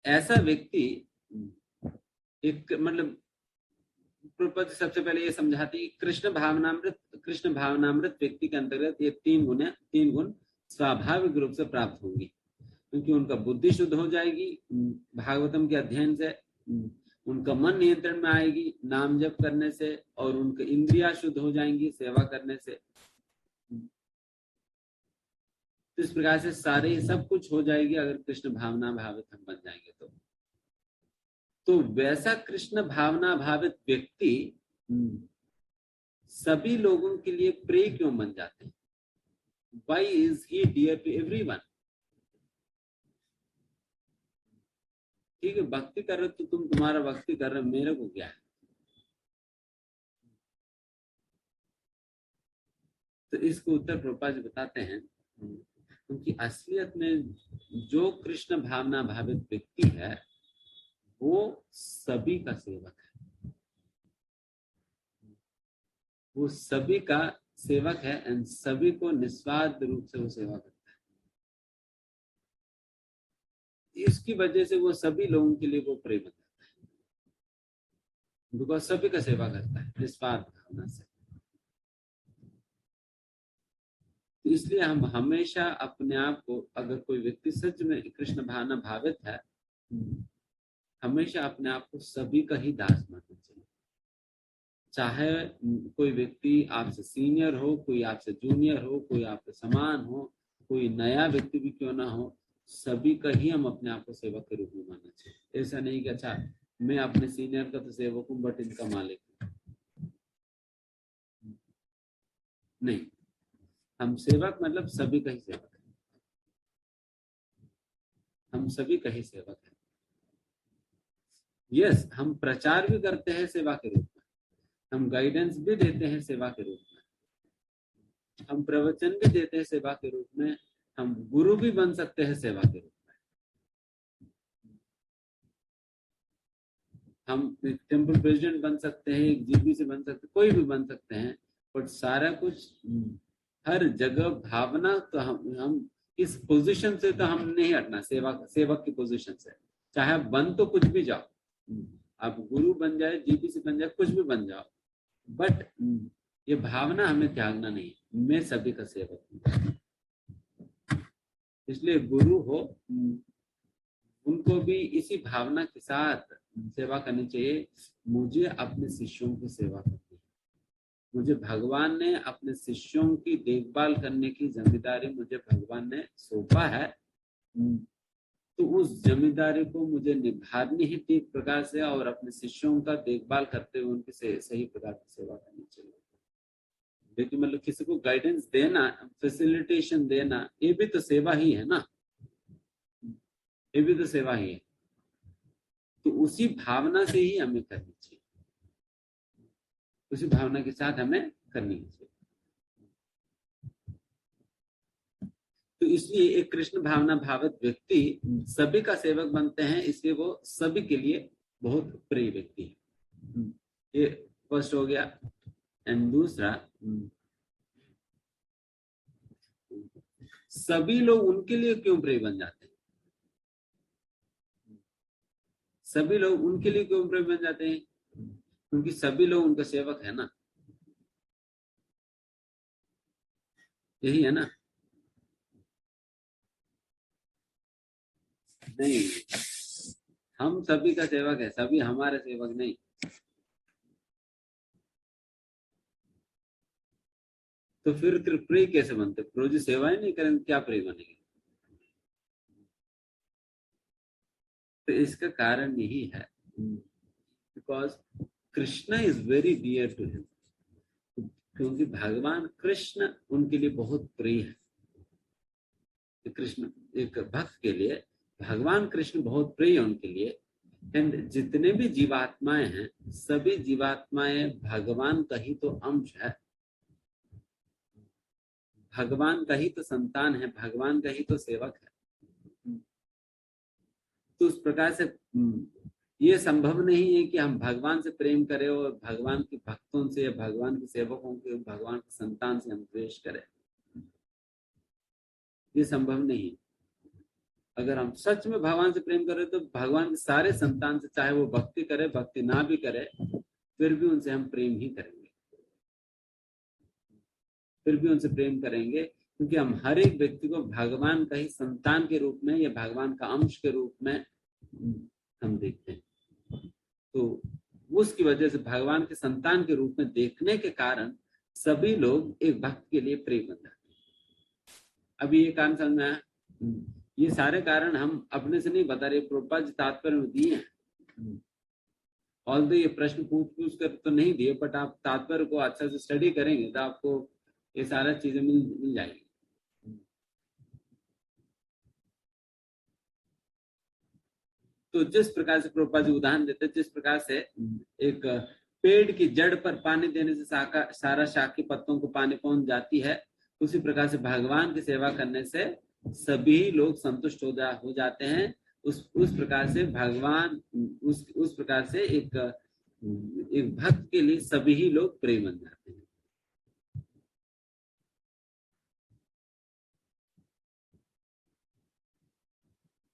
ऐसा व्यक्ति एक मतलब प्रभुपाद सबसे पहले ये समझाते हैं कृष्ण भावनामृत व्यक्ति के अंतर्गत ये तीन गुण स्वाभाविक रूप से प्राप्त होंगी, क्योंकि उनका बुद्धि शुद्ध हो जाएगी भागवतम के अध्ययन से। उनका मन नियंत्रण में आएगी नाम जप करने से, और उनकी इंद्रियां शुद्ध हो जाएंगी सेवा करने से। तो इस प्रकार से सारे सब कुछ हो जाएगी अगर कृष्ण भावना भावित हम बन जाएंगे तो वैसा कृष्ण भावना भावित व्यक्ति सभी लोगों के लिए प्रिय क्यों बन जाते हैं? Why is he dear to everyone? ठीक है, भक्ति कर रहे हो तो तुम तुम्हारा भक्ति कर रहे हो, मेरे को क्या है? तो इसको उत्तर प्रभुपाद जी बताते हैं, क्योंकि असलियत में जो कृष्ण भावना भावित व्यक्ति है वो सभी का सेवक है, वो सभी का सेवक है एंड सभी को निस्वार्थ रूप से वो सेवा करता है। इसकी वजह से वो सभी लोगों के लिए वो प्रेम करता है, बिकॉज सभी का सेवा करता है निस्वार्थ भावना से। तो इसलिए हम हमेशा अपने आप को, अगर कोई व्यक्ति सच में कृष्ण भावना भावित है, हमेशा अपने आप को सभी का ही दास मानना चाहिए। चाहे कोई व्यक्ति आपसे सीनियर हो, कोई आपसे जूनियर हो, कोई आपसे समान हो, कोई नया व्यक्ति भी क्यों ना हो, सभी का ही हम अपने आप को सेवक के रूप में मानना चाहिए। ऐसा नहीं कि अच्छा मैं अपने सीनियर का तो सेवक हूँ बट इनका मालिक हूँ, नहीं। हम सेवक मतलब सभी का ही सेवक है, हम सभी का ही सेवक है। यस, हम प्रचार भी करते हैं सेवा के रूप में, हम गाइडेंस भी देते हैं सेवा के रूप में, हम प्रवचन भी देते हैं सेवा के रूप में, हम गुरु भी बन सकते हैं सेवा के रूप में, हम टेम्पल प्रेसिडेंट बन सकते हैं, एक जीबी से बन सकते हैं, कोई भी बन सकते हैं। बट सारा कुछ हर जगह भावना तो हम इस पोजीशन से तो हम नहीं हटना, सेवक की पोजीशन से। चाहे आप बन तो कुछ भी जाओ, आप गुरु बन जाए, जीपीसी बन जाए, कुछ भी बन जाओ, बट ये भावना हमें त्यागना नहीं, मैं सभी का सेवक हूँ। इसलिए गुरु हो उनको भी इसी भावना के साथ सेवा करनी चाहिए। मुझे अपने शिष्यों की सेवा करनी है, मुझे भगवान ने अपने शिष्यों की देखभाल करने की जिम्मेदारी मुझे भगवान ने सौंपा है, तो उस जिम्मेदारी को मुझे निभानी ही ठीक प्रकार से और अपने शिष्यों का देखभाल करते हुए उनकी सही प्रकार की सेवा करनी चाहिए। लेकिन मतलब किसी को गाइडेंस देना, फैसिलिटेशन देना, ये भी तो सेवा ही है ना, ये भी तो सेवा ही है। तो उसी भावना से ही हमें करनी चाहिए, उसी भावना के साथ हमें करनी चाहिए। तो इसलिए एक कृष्ण भावना भावित व्यक्ति सभी का सेवक बनते हैं, इसलिए वो सभी के लिए बहुत प्रिय व्यक्ति है। ये फर्स्ट हो गया। एंड दूसरा, सभी लोग उनके लिए क्यों प्रिय बन जाते हैं? सभी लोग उनके लिए क्यों प्रिय बन जाते हैं? क्योंकि सभी लोग उनका सेवक है ना, यही है ना? नहीं, हम सभी का सेवक है, सभी हमारे सेवक नहीं। तो फिर प्रिय कैसे बनते? प्रभु जी सेवा ही नहीं करेंगे, क्या प्रिय बनेंगे? तो इसका कारण यही है, because Krishna is very dear to him, क्योंकि भगवान कृष्ण उनके लिए बहुत प्रिय है। कृष्ण, एक भक्त के लिए भगवान कृष्ण बहुत प्रिय है उनके लिए। एंड जितने भी जीवात्माएं हैं, सभी जीवात्माएं भगवान का ही तो अंश है, भगवान का ही तो संतान है, भगवान का ही तो सेवक है। तो उस प्रकार से ये संभव नहीं है कि हम भगवान से प्रेम करें और भगवान के भक्तों से, भगवान के सेवकों के, भगवान के संतान से हम द्वेष करें। ये संभव नहीं। अगर हम सच में भगवान से प्रेम करें तो भगवान के सारे संतान से, चाहे वो भक्ति करे, भक्ति ना भी करे, फिर भी उनसे हम प्रेम ही करेंगे, फिर भी उनसे प्रेम करेंगे, क्योंकि हम हर एक व्यक्ति को भगवान का ही संतान के रूप में या भगवान का अंश के रूप में हम देखते हैं। तो उसकी वजह से भगवान के संतान के रूप में देखने के कारण सभी लोग एक भक्त के लिए प्रिय बन जाते हैं। अभी ये कारण समझ में आया? ये सारे कारण हम अपने से नहीं बता रहे, प्रभुपाद जी तात्पर्य में दिए हैं। ऑल दो ये प्रश्न पूछ कर तो नहीं दिए, बट आप तात्पर्य को अच्छा से स्टडी करेंगे तो आपको ये सारा चीजें मिल जाएगी। तो जिस प्रकार से प्रभुपाद जी उदाहरण देते हैं, जिस प्रकार से एक पेड़ की जड़ पर पानी देने से सारा शाख के पत्तों को पानी पहुंच जाती है, उसी प्रकार से भगवान की सेवा करने से सभी लोग संतुष्ट हो जाते हैं। उस प्रकार से भगवान उस प्रकार से एक भक्त के लिए सभी ही लोग प्रिय बन जाते हैं।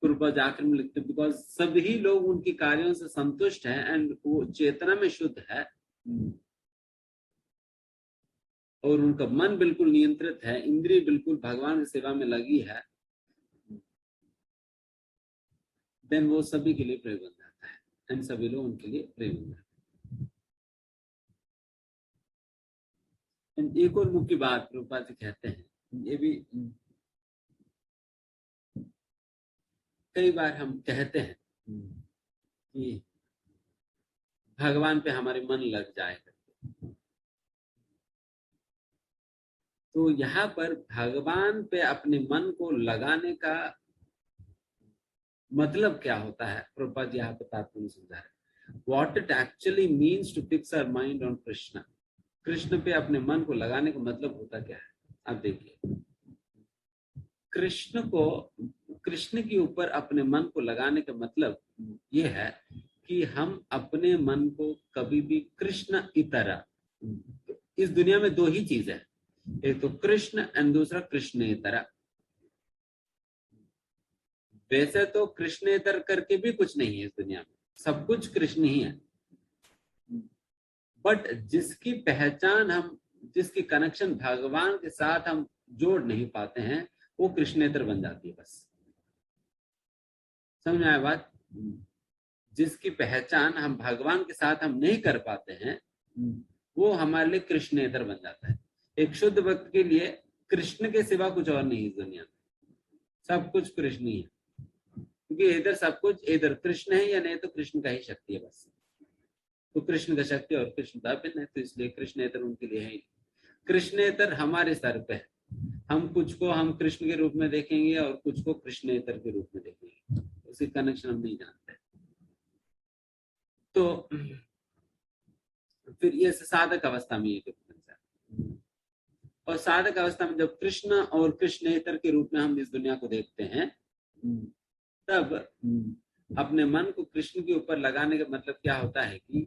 पूर्वज आखिर में लिखते हैं, बिकॉज सभी लोग उनकी कार्यों से संतुष्ट हैं एंड वो चेतना में शुद्ध है और उनका मन बिल्कुल नियंत्रित है, इंद्रिय बिल्कुल भगवान की सेवा में लगी है, देन वो सभी के लिए प्रिय बन जाता है एंड सभी लोग उनके लिए प्रिय बन जाते हैं। एक और मुख्य बात प्रभुपाद जी कहते हैं, ये भी कई बार हम कहते हैं कि भगवान पे हमारे मन लग जाएगा, तो यहाँ पर भगवान पे अपने मन को लगाने का मतलब क्या होता है, प्रभुपाद जी यहाँ पे तात्पर्य समझा रहे। What it actually means to fix our mind on Krishna, Krishna पे अपने मन को लगाने का मतलब होता क्या है। आप देखिए, कृष्ण के ऊपर अपने मन को लगाने का मतलब ये है कि हम अपने मन को कभी भी कृष्ण इतरा, इस दुनिया में दो ही चीज है, एक तो कृष्ण एंड दूसरा कृष्णेतर। वैसे तो कृष्णेतर करके भी कुछ नहीं है इस दुनिया में, सब कुछ कृष्ण ही है, बट जिसकी पहचान हम, जिसकी कनेक्शन भगवान के साथ हम जोड़ नहीं पाते हैं, वो कृष्णेतर बन जाती है। बस समझ में आया बात? जिसकी पहचान हम भगवान के साथ हम नहीं कर पाते हैं, वो हमारे लिए कृष्णेतर बन जाता है। एक शुद्ध भक्त के लिए कृष्ण के सिवा कुछ और नहीं इस दुनिया में, सब कुछ कृष्ण ही है, क्योंकि इधर सब कुछ इधर कृष्ण है या नहीं तो कृष्ण का ही शक्ति है बस। तो कृष्ण का शक्ति और कृष्ण का भिन्न है, तो इसलिए कृष्णेतर उनके लिए है ही। कृष्णेतर हमारे स्तर पे है, हम कुछ को हम कृष्ण के रूप में देखेंगे और कुछ को कृष्णेतर के रूप में देखेंगे, उसकी कनेक्शन हम नहीं जानते। तो फिर ये साधक अवस्था में ये डिफरेंस है। और साधक अवस्था में जब कृष्ण और कृष्णेतर के रूप में हम इस दुनिया को देखते हैं, तब अपने मन को कृष्ण के ऊपर लगाने का मतलब क्या होता है कि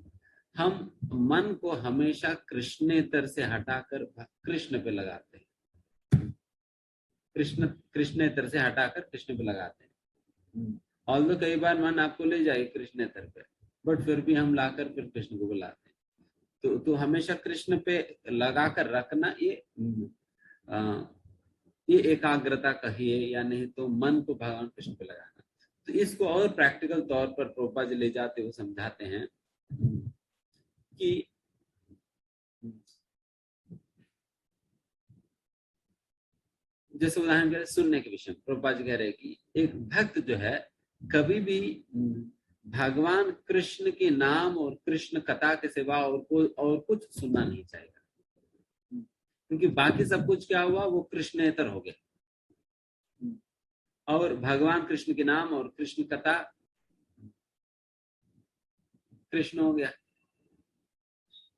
हम मन को हमेशा कृष्णेतर से हटाकर कृष्ण पे लगाते हैं, कृष्णेतर से हटाकर कृष्ण पे लगाते हैं। ऑल्दो कई बार मन आपको ले जाए कृष्णेतर पे, बट फिर भी हम लाकर फिर कृष्ण को बुलाते हैं। तो हमेशा कृष्ण पे लगाकर रखना, ये एकाग्रता कहिए या नहीं तो मन को भगवान कृष्ण पे लगाना। तो इसको और प्रैक्टिकल तौर पर प्रभुपाद जी ले जाते हुए समझाते हैं कि जैसे उदाहरण के सुनने के विषय में प्रभुपाद जी कह रहे हैं कि एक भक्त जो है कभी भी भगवान कृष्ण के नाम और कृष्ण कथा के सिवा और कुछ सुनना नहीं चाहेगा, क्योंकि बाकी सब कुछ क्या हुआ, वो कृष्णेतर हो गया और भगवान कृष्ण के नाम और कृष्ण कथा कृष्ण हो गया।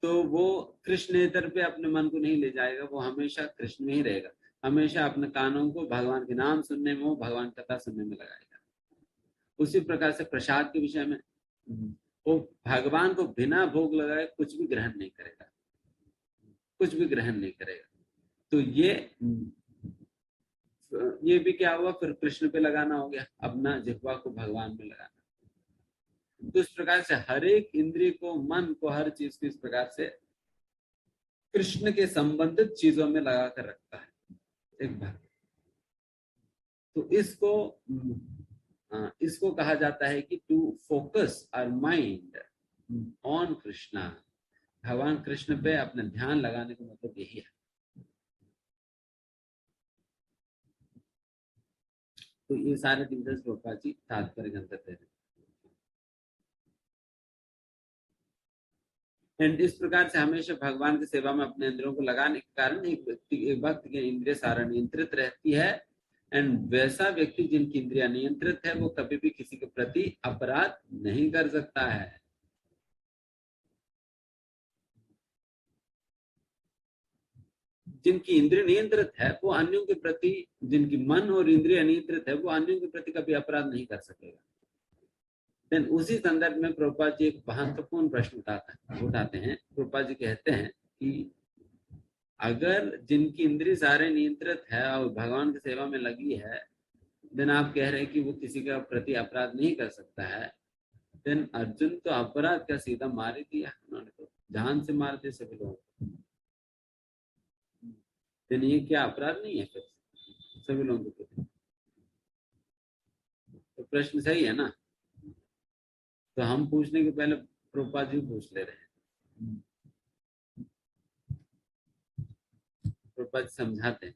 तो वो कृष्णेतर पे अपने मन को नहीं ले जाएगा, वो हमेशा कृष्ण में ही रहेगा, हमेशा अपने कानों को भगवान के नाम सुनने में, भगवान कथा सुनने में लगाएगा। उसी प्रकार से प्रसाद के विषय में वो भगवान को बिना भोग लगाए कुछ भी ग्रहण नहीं करेगा, कुछ भी ग्रहण नहीं करेगा। तो ये भी क्या हुआ, फिर कृष्ण पे लगाना हो गया, अपना जिह्वा को भगवान में लगाना। तो इस प्रकार से हर एक इंद्रिय को, मन को, हर चीज को इस प्रकार से कृष्ण के संबंधित चीजों में लगा कर रखता है एक भक्त। तो इसको कहा जाता है कि to focus our mind on Krishna, भगवान कृष्ण पे अपना ध्यान लगाने का मतलब यही है। तो ये सारे डिटेल्स प्रभुपाद जी तात्पर्य ग्रंथ दे रहे। एंड इस प्रकार से हमेशा भगवान की सेवा में अपने इंद्रियों को लगाने के कारण एक भक्त की इंद्रिय सारा नियंत्रित रहती है। एंड वैसा व्यक्ति जिनकी इंद्रिया नियंत्रित है वो कभी भी किसी के प्रति अपराध नहीं कर सकता है। जिनकी इंद्रिय नियंत्रित है वो अन्यों के प्रति, जिनकी मन और इंद्रिय नियंत्रित है वो अन्यों के प्रति कभी अपराध नहीं कर सकेगा। देन उसी संदर्भ में प्रभुपाद जी एक महत्वपूर्ण प्रश्न उठाते हैं। प्रभुपाद जी कहते हैं कि अगर जिनकी इंद्रिय सारे नियंत्रित है और भगवान की सेवा में लगी है, देन आप कह रहे हैं कि वो किसी का प्रति अपराध नहीं कर सकता है। देन अर्जुन तो अपराध का सीधा मार ही दिया, उन्होंने तो जान से मार दिए सभी लोग। देन ये क्या अपराध नहीं है फिर सभी लोगों के प्रति? तो प्रश्न सही है ना। तो हम पूछने के पहले प्रभुपाद जी पूछ ले रहे हैं, प्रभुपाद समझाते हैं।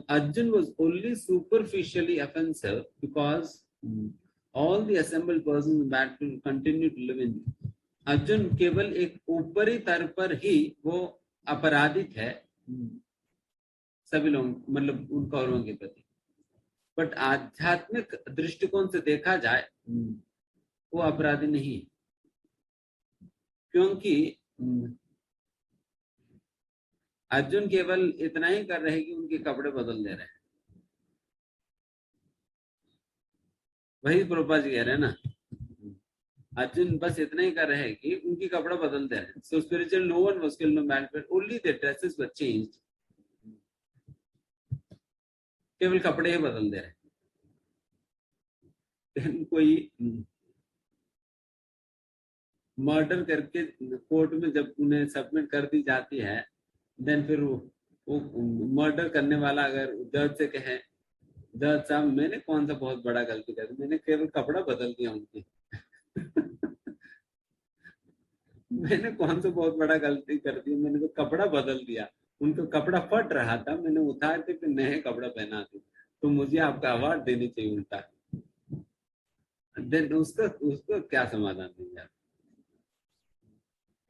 Arjun was only superficially offensive because all the assembled persons in battle continue to live in. Arjun केवल एक ऊपरी स्तर पर ही वो अपराधिक है सभी लोग, मतलब उन कौरवों के प्रति। बट आध्यात्मिक दृष्टिकोण से देखा जाए वो अपराधी नहीं है, क्योंकि अर्जुन केवल इतना ही कर रहे हैं कि उनके कपड़े बदल दे रहे हैं। वही प्रभुपाद जी कह रहे हैं ना, अर्जुन बस इतना ही कर रहे हैं कि उनकी कपड़ा बदल दे रहे हैं। So spiritual no one was killed in battle, only their dresses were changed. केवल कपड़े ही बदल दे रहे हैं। कोई मर्डर करके कोर्ट में जब उन्हें सबमिट कर दी जाती है, देन फिर वो मर्डर करने वाला अगर जज से कहे, जज साहब मैंने कौन सा बहुत बड़ा गलती कर दी, मैंने केवल कपड़ा बदल दिया उनकी। मैंने कौन सा बहुत बड़ा गलती कर दी, मैंने तो कपड़ा बदल दिया। उनका कपड़ा फट रहा था, मैंने उतार के फिर नए कपड़ा पहना दिया, तो मुझे आपका अवार्ड देनी चाहिए उल्टा। देन उसको क्या समाधान देंगे आप?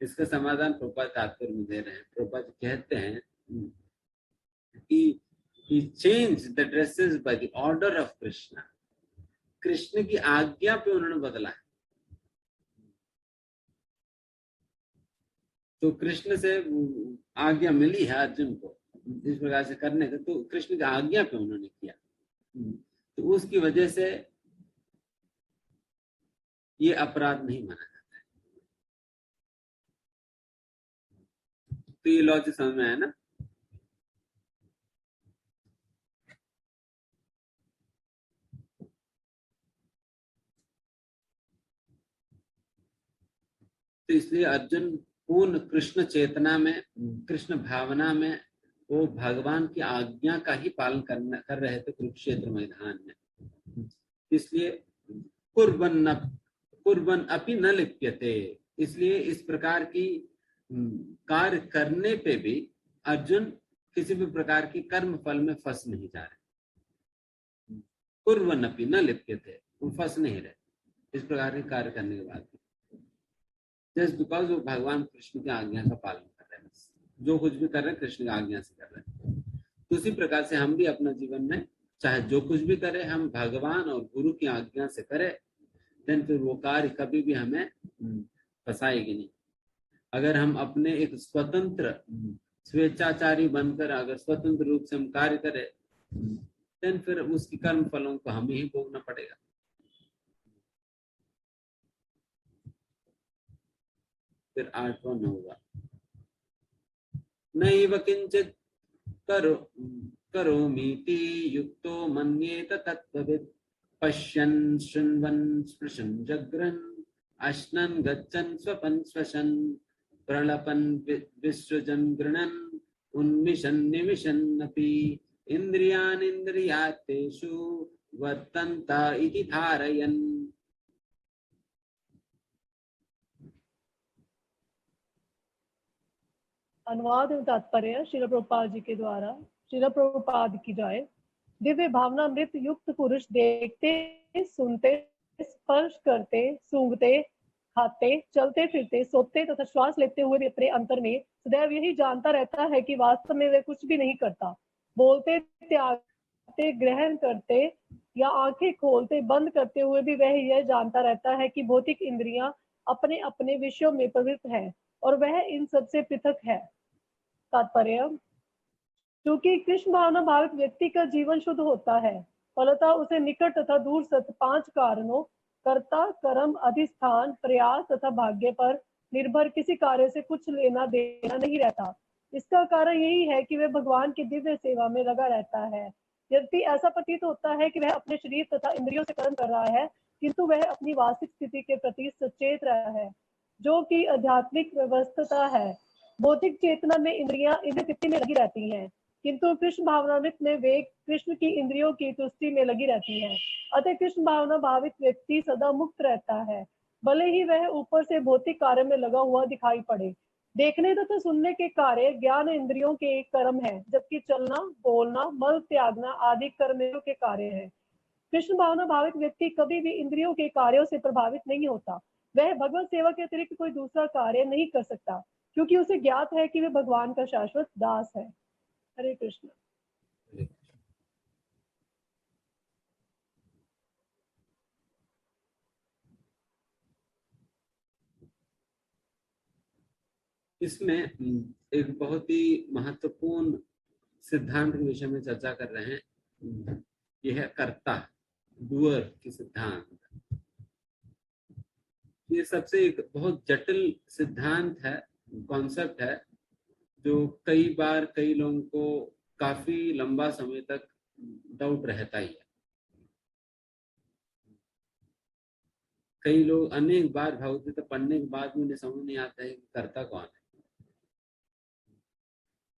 इसका समाधान प्रभुपाद तात्पर्य में दे रहे हैं। प्रभुपाद कहते हैं कि he changed the dresses by the order of Krishna. Krishna की आज्ञा पे उन्होंने बदला है। तो कृष्ण से आज्ञा मिली है अर्जुन को इस प्रकार से करने का, तो कृष्ण की आज्ञा पे उन्होंने किया, तो उसकी वजह से ये अपराध नहीं माना जाता है। तो ये लॉजिक समझ में आया ना। तो इसलिए अर्जुन पूर्ण कृष्ण चेतना में, कृष्ण भावना में वो भगवान की आज्ञा का ही पालन कर रहे थे कुरुक्षेत्र मैदान में। इसलिए कुर्बन अपि न लिप्यते, इसलिए इस प्रकार की कार्य करने पे भी अर्जुन किसी भी प्रकार की कर्म फल में फंस नहीं जा रहे। कुर्बन अपि न लिप्यते, वो फंस नहीं रहे इस प्रकार के कार्य करने के बाद, जस्ट बिकॉज वो भगवान कृष्ण की आज्ञा का पालन कर रहे हैं। जो कुछ भी कर रहे हैं कृष्ण की आज्ञा से कर रहे हैं। तो उसी प्रकार से हम भी अपना जीवन में चाहे जो कुछ भी करें, हम भगवान और गुरु की आज्ञा से करें, देन फिर वो कार्य कभी भी हमें फंसाएगी नहीं। अगर हम अपने एक स्वतंत्र स्वेच्छाचारी बनकर अगर स्वतंत्र रूप से हम कार्य करें, देन फिर उसकी कर्म फलों को हमें ही भोगना पड़ेगा। फिर 8वां 9वां, नैव किंचित करोमीति युक्तो मन्येत तत्त्ववित्, पश्यन् शृण्वन् स्पृशन् जग्रन् अश्नन् गच्छन् स्वपन् श्वसन् प्रलपन् विसृजन् गृणन् उन्मिषन् निमिषन्नपि इंद्रियान इंद्रियातेषु वर्तन्त इति धारयन्। अनुवाद एवं तात्पर्य श्रील प्रभुपाद जी के द्वारा। श्रील प्रभुपाद की जय। दिव्य भावना मृत युक्त पुरुष देखते, सुनते, स्पर्श करते, सूंघते, खाते, चलते फिरते, सोते तथा श्वास लेते हुए भी अपने अंतर में सदैव यही जानता रहता है कि वास्तव में वह कुछ भी नहीं करता। बोलते, त्यागते, ग्रहण करते या आंखें खोलते बंद करते हुए भी वह यह जानता रहता है कि भौतिक इंद्रियां अपने अपने विषयों में प्रवृत्त है और वह इन सबसे पृथक है। तात्पर्य, क्योंकि कृष्ण भावना भावित व्यक्ति का जीवन शुद्ध होता है, फलतः उसे निकट तथा दूर सत्य 5 कारणों कर्ता, कर्म, अधिष्ठान, प्रयास तथा भाग्य पर निर्भर किसी कार्य से कुछ लेना देना नहीं रहता। इसका कारण यही है कि वह भगवान की दिव्य सेवा में लगा रहता है। यद्यपि ऐसा प्रतीत होता है कि वह अपने शरीर तथा इंद्रियों से कर्म कर रहा है, किंतु वह अपनी वास्तविक स्थिति के प्रति सचेत रहा है, जो कि आध्यात्मिक व्यवस्था है। भौतिक चेतना में इंद्रियां इंद्रिय तृप्ति में लगी रहती हैं, किंतु कृष्ण भावनामृत में वे कृष्ण की इंद्रियों की तुष्टि में लगी रहती हैं। अतः कृष्ण भावना भावित व्यक्ति सदा मुक्त रहता है, भले ही वह ऊपर से भौतिक कार्य में लगा हुआ दिखाई पड़े। देखने तथा सुनने के कार्य ज्ञान इंद्रियों के एक कर्म है, जबकि चलना, बोलना, मल त्यागना आदि कर्मों के कार्य है। कृष्ण भावना भावित व्यक्ति कभी भी इंद्रियों के कार्यों से प्रभावित नहीं होता। वह भगवत सेवा के अतिरिक्त कोई दूसरा कार्य नहीं कर सकता, क्योंकि उसे ज्ञात है कि वह भगवान का शाश्वत दास है। हरे कृष्ण। इसमें एक बहुत ही महत्वपूर्ण सिद्धांत के विषय में चर्चा कर रहे हैं। यह है कर्ता, डूअर की सिद्धांत। ये सबसे एक बहुत जटिल सिद्धांत है, कॉन्सेप्ट है, जो कई बार कई लोगों को काफी लंबा समय तक डाउट रहता ही है। कई लोग अनेक बार भगवद्गीता पढ़ने के बाद भी उन्हें समझ नहीं आता है कि कर्ता कौन है।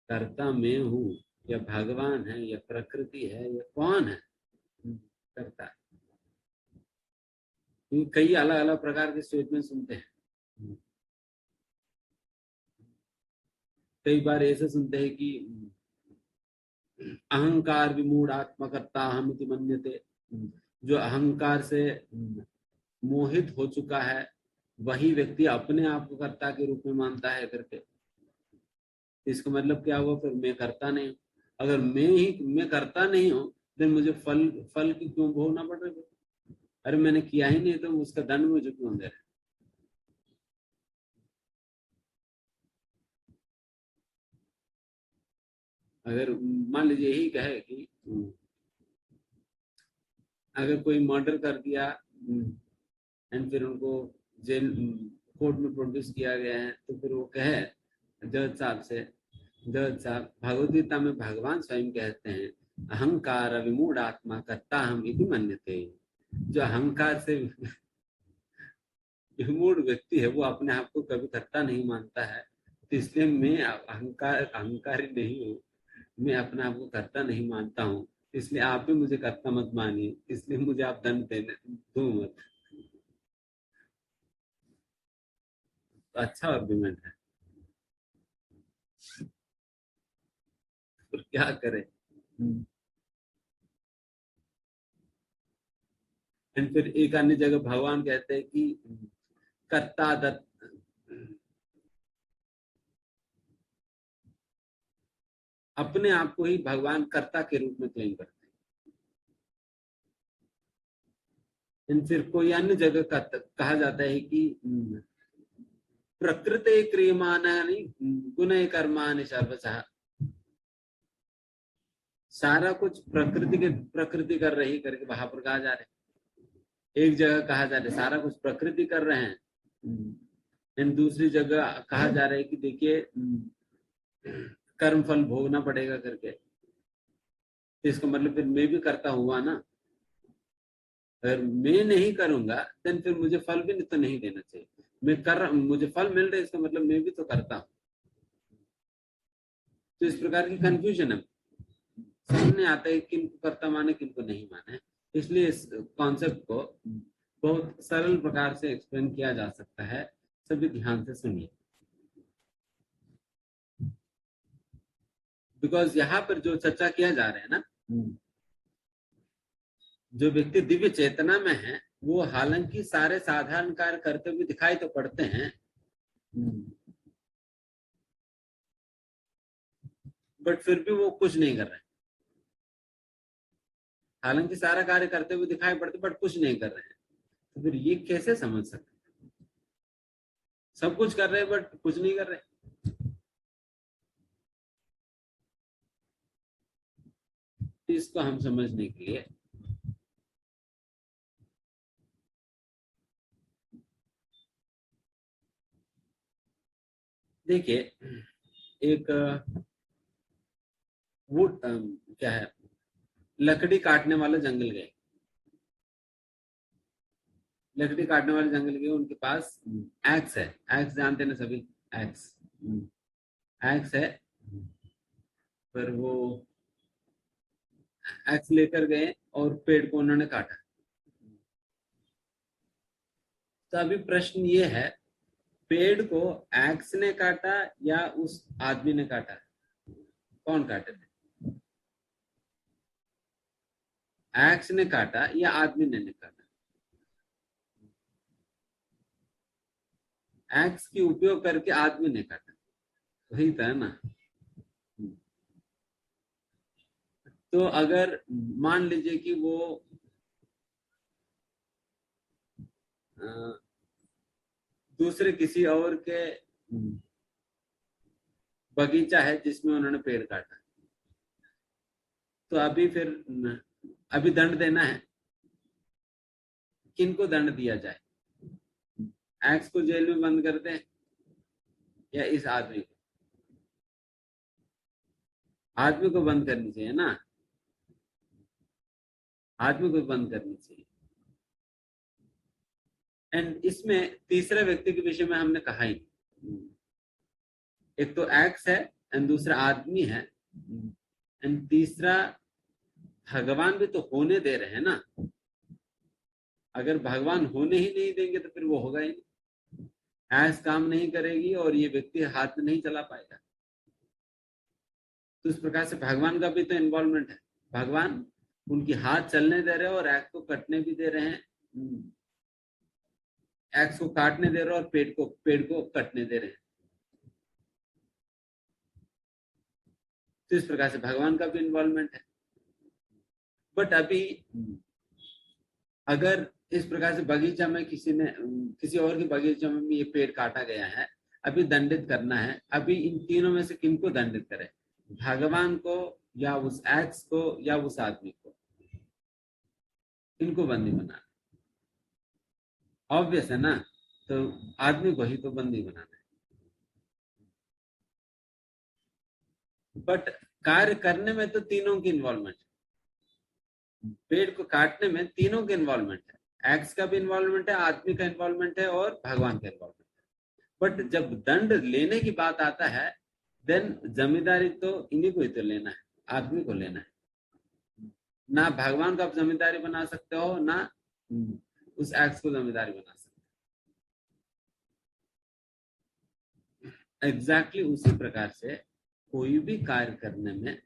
कर्ता मैं हूँ या भगवान है या प्रकृति है या कौन है कर्ता? कई अलग अलग प्रकार के स्टेटमेंट सुनते हैं। कई बार ऐसे सुनते हैं कि अहंकार विमूढ़ आत्मकर्ता हम इति मन्यते। जो अहंकार से मोहित हो चुका है वही व्यक्ति अपने आप को कर्ता के रूप में मानता है करके। इसका मतलब क्या हुआ? फिर मैं करता नहीं हूँ। अगर मैं करता नहीं हूँ तो मुझे फल की क्यों भोगना पड़ रहा है? अरे मैंने किया ही नहीं तो उसका दंड मुझे क्यों दे रहे? अगर मान लीजिए यही कहे कि अगर कोई मर्डर कर दिया एंड फिर उनको जेल कोर्ट में प्रोड्यूस किया गया है, तो फिर वो कहे जज साहब से, जज साहब भगवद्गीता में भगवान स्वयं कहते हैं अहंकार विमूढ़ आत्मा कर्ता हम इति मन्यते। जो अहंकार से विमूढ़ व्यक्ति है वो अपने आप को कभी कर्ता नहीं मानता है, तो इसलिए मैं अहंकारी नहीं हूँ, मैं अपने आप को कर्ता नहीं मानता हूँ, इसलिए आप भी मुझे कर्ता मत मानिए, इसलिए मुझे आप दंड देने दो मत। तो अच्छा आर्गुमेंट है, तो क्या करें? एंड फिर एक अन्य जगह भगवान कहते हैं कि कर्ता दत्त, अपने आप को ही भगवान कर्ता के रूप में क्लेम करते हैं। फिर कोई अन्य जगह कहा जाता है कि प्रकृति क्रियमाणानि गुणः कर्माणि सर्वशः। सारा कुछ प्रकृति कर रही करके वहां पर कहा जा रहा है। एक जगह कहा जा रहा है सारा कुछ प्रकृति कर रहे हैं, एंड दूसरी जगह कहा जा रहा है कि देखिए कर्म फल भोगना पड़ेगा करके। इसका मतलब फिर मैं भी करता हुआ ना। अगर मैं नहीं करूंगा देन फिर मुझे फल भी तो नहीं देना चाहिए। मैं कर रहा हूं, मुझे फल मिल रहा है, इसका मतलब मैं भी तो करता हूं। तो इस प्रकार की कंफ्यूजन है। समझ नहीं आता है किनको कर्ता माने किनको नहीं माने। इसलिए इस कॉन्सेप्ट को बहुत सरल प्रकार से एक्सप्लेन किया जा सकता है, सभी ध्यान से सुनिए। बिकॉज यहाँ पर जो चर्चा किया जा रहा है ना, जो व्यक्ति दिव्य चेतना में है वो हालांकि सारे साधारण कार्य करते हुए दिखाई तो पड़ते हैं, बट फिर भी वो कुछ नहीं कर रहे। हालांकि सारा कार्य करते हुए दिखाई पड़ते बट कुछ नहीं कर रहे हैं, तो फिर ये कैसे समझ सकते? सब कुछ कर रहे हैं बट कुछ नहीं कर रहे। इसको हम समझने के लिए देखिए, एक वुड क्या है, लकड़ी काटने वाले जंगल गए। लकड़ी काटने वाले जंगल गए, उनके पास एक्स है। एक्स जानते ना सभी, एक्स एक्स है। पर वो एक्स लेकर गए और पेड़ को उन्होंने काटा। तो अभी प्रश्न ये है, पेड़ को एक्स ने काटा या उस आदमी ने काटा? कौन काटे थे? एक्स ने काटा या आदमी ने काटा? एक्स की उपयोग करके आदमी ने काटा, वही था ना। तो अगर मान लीजिए कि वो दूसरे किसी और के बगीचा है जिसमें उन्होंने पेड़ काटा, तो अभी फिर अभी दंड देना है। किनको दंड दिया जाए? एक्स को जेल में बंद कर दें या इस आदमी को? आदमी को बंद करनी चाहिए ना, आदमी को बंद करनी चाहिए। एंड इसमें तीसरे व्यक्ति के विषय में हमने कहा ही, एक तो एक्स है एंड दूसरा आदमी है, एंड तीसरा भगवान भी तो होने दे रहे हैं ना। अगर भगवान होने ही नहीं देंगे तो फिर वो होगा ही नहीं, ऐस काम नहीं करेगी और ये व्यक्ति हाथ नहीं चला पाएगा। तो इस प्रकार से भगवान का भी तो इन्वॉल्वमेंट है। भगवान उनकी हाथ चलने दे रहे हैं और एक्स को कटने भी दे रहे हैं, एक्स को काटने दे रहे हैं और पेड़ को कटने दे रहे हैं। तो इस प्रकार से भगवान का भी इन्वॉल्वमेंट है। बट अभी अगर इस प्रकार से बगीचा में किसी और के बगीचा में भी ये पेड़ काटा गया है, अभी दंडित करना है। अभी इन तीनों में से किनको दंडित करें? भगवान को या उस एक्स को या उस आदमी को? इनको बंदी बनाना ऑब्वियस है ना, तो आदमी को ही तो बंदी बनाना है। बट कार्य करने में तो तीनों की इन्वॉल्वमेंट है। पेड़ को काटने में तीनों के इन्वॉल्वमेंट है, एक्स का भी इन्वॉल्वमेंट है, आदमी का इन्वॉल्वमेंट है और भगवान का इन्वॉल्वमेंट है। बट जब दंड लेने की बात आता है, देन जिम्मेदारी तो इन्हीं को ही तो लेना है, आदमी को लेना है ना। भगवान को आप जिम्मेदारी बना सकते हो ना उस एक्स को जिम्मेदारी बना सकते हो। एग्जैक्टली उसी प्रकार से कोई भी कार्य करने में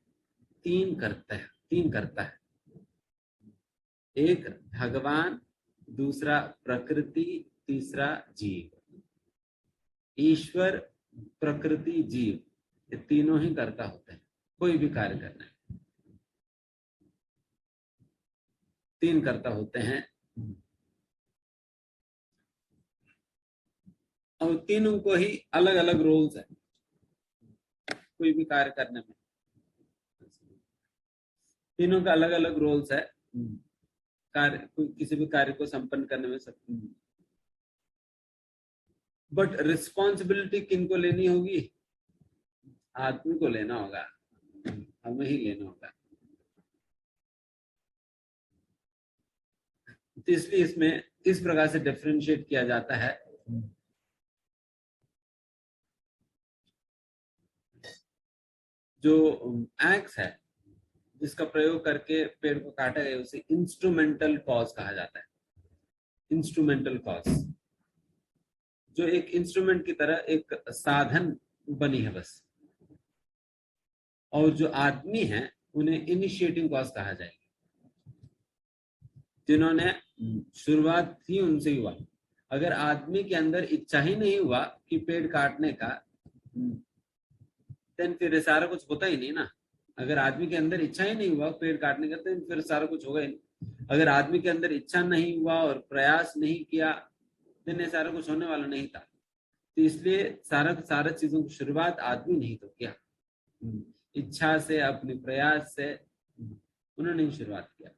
तीन करता है। एक भगवान, दूसरा प्रकृति, तीसरा जीव। ईश्वर, प्रकृति, जीव, ये तीनों ही कर्ता होते हैं कोई भी कार्य करने में। तीन कर्ता होते हैं और तीनों को ही अलग अलग रोल्स है कोई भी कार्य करने में। तीनों का अलग अलग रोल्स है किसी भी कार्य को संपन्न करने में। बट रिस्पॉन्सिबिलिटी किनको लेनी होगी? आदमी को लेना होगा, हमें ही लेना होगा। तो इसलिए इसमें इस प्रकार से डिफरेंशिएट किया जाता है। जो एक्स है जिसका प्रयोग करके पेड़ को काटा गया उसे इंस्ट्रूमेंटल कॉज कहा जाता है। इंस्ट्रूमेंटल कॉज, जो एक इंस्ट्रूमेंट की तरह एक साधन बनी है बस। और जो आदमी है उन्हें इनिशिएटिंग कॉज कहा जाएगा, जिन्होंने शुरुआत ही उनसे ही हुआ। अगर आदमी के अंदर इच्छा ही नहीं हुआ कि पेड़ काटने का, देन फिर सारा कुछ होता ही नहीं ना। अगर आदमी के अंदर इच्छा ही नहीं हुआ पेड़ काटने का, तो फिर सारा कुछ होगा ही नहीं। अगर आदमी के अंदर इच्छा नहीं हुआ और प्रयास नहीं किया, तो सारा कुछ होने वाला नहीं था। तो इसलिए सारा चीजों की शुरुआत आदमी नहीं तो किया, इच्छा से, अपने प्रयास से उन्होंने ही शुरुआत किया।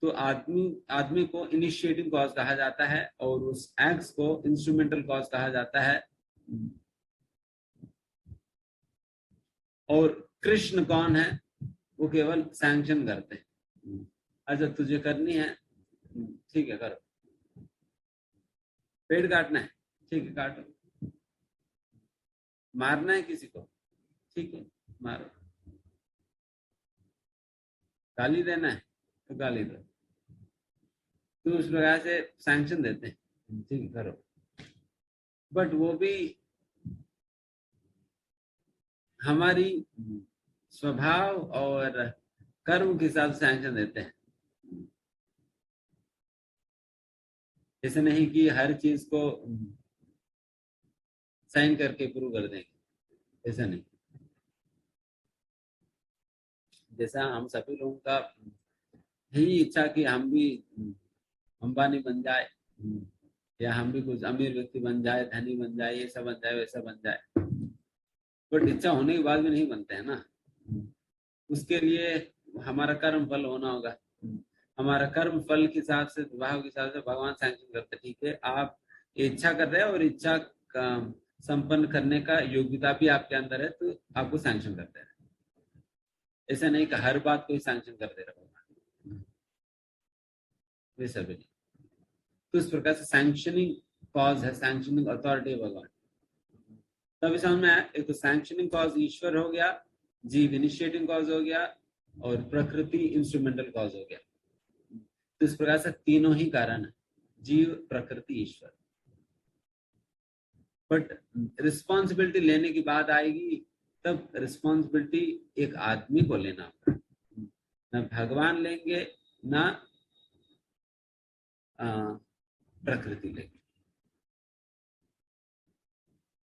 तो आदमी को इनिशिएटिंग कॉज कहा जाता है और उस एक्ट्स को इंस्ट्रूमेंटल कॉज कहा जाता है। और कृष्ण कौन है? वो केवल सैंक्शन करते हैं। अच्छा तुझे करनी है, ठीक है करो। पेड़ काटना है, ठीक है काटो। मारना है किसी को, ठीक है मारो। गाली देना है तो गाली दो। तो उस प्रकार से सैंक्शन देते हैं, ठीक है करो। बट वो भी हमारी स्वभाव और कर्म के हिसाब से सैंक्शन देते हैं। ऐसे नहीं कि हर चीज को साइन करके प्रूव कर देंगे, ऐसा नहीं। जैसा हम सभी लोगों का यही इच्छा कि हम भी अंबानी बन जाए, या हम भी कुछ अमीर व्यक्ति बन जाए, धनी बन जाए, ये सब बन जाए, वैसा बन जाए। बट इच्छा होने के बाद भी नहीं बनते हैं ना। उसके लिए हमारा कर्म फल होना होगा। हमारा कर्म फल के हिसाब से, विभाग के हिसाब से भगवान सैंक्शन करते, ठीक है आप इच्छा कर रहे हैं और इच्छा का संपन्न करने का योग्यता भी आपके अंदर है, तो आपको सैंक्शन करते हैं। ऐसा नहीं कि हर बात को ही सैंक्शन करते रहोगा, वैसा भी नहीं। तो इस प्रकार से सैंक्शनिंग कॉज है, सैंक्शनिंग अथॉरिटी है भगवान। तभी समझ में आया, एक तो सैंक्शनिंग कॉज ईश्वर हो गया, जीव इनिशिएटिंग कॉज हो गया, और प्रकृति इंस्ट्रूमेंटल कॉज हो गया। तो इस प्रकार से तीनों ही कारण है, जीव, प्रकृति, ईश्वर। बट रिस्पॉन्सिबिलिटी लेने की बात आएगी, तब रिस्पॉन्सिबिलिटी एक आदमी को लेना होगा। न भगवान लेंगे, न प्रकृति लेंगे,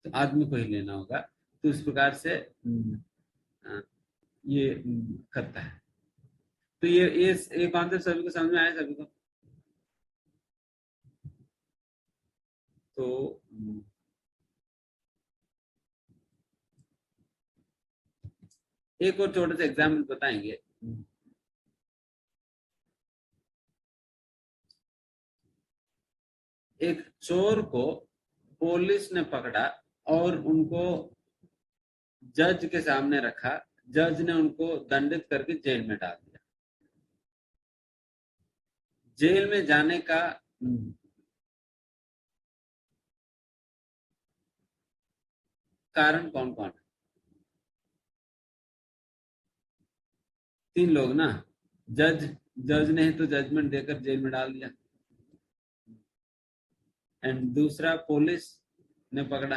तो आदमी को ही लेना होगा। तो इस प्रकार से ये करता है। तो ये कॉन्सेप्ट सभी को समझ में आया, सभी को? तो एक और छोटे से एग्जाम्पल बताएंगे। एक चोर को पुलिस ने पकड़ा और उनको जज के सामने रखा। जज ने उनको दंडित करके जेल में डाल दिया। जेल में जाने का कारण कौन कौन है? 3 लोग ना। जज ने तो जजमेंट देकर जेल में डाल दिया, एंड दूसरा पुलिस ने पकड़ा,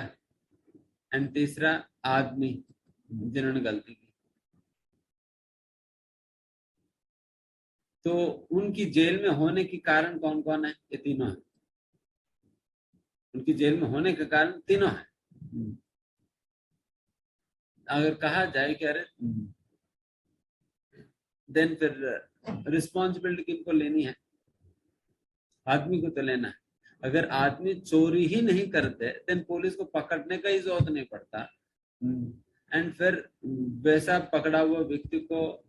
एंड तीसरा आदमी जिन्होंने गलती की। तो उनकी जेल में होने के कारण कौन कौन है? ये तीनों है। उनकी जेल में होने के कारण तीनों है। अगर कहा जाए कि अरे देन फिर रिस्पॉन्सिबिलिटी किनको लेनी है? आदमी को तो लेना है। अगर आदमी चोरी ही नहीं करते, देन पुलिस को पकड़ने का ही जरूरत नहीं पड़ता, एंड फिर वैसा पकड़ा हुआ व्यक्ति को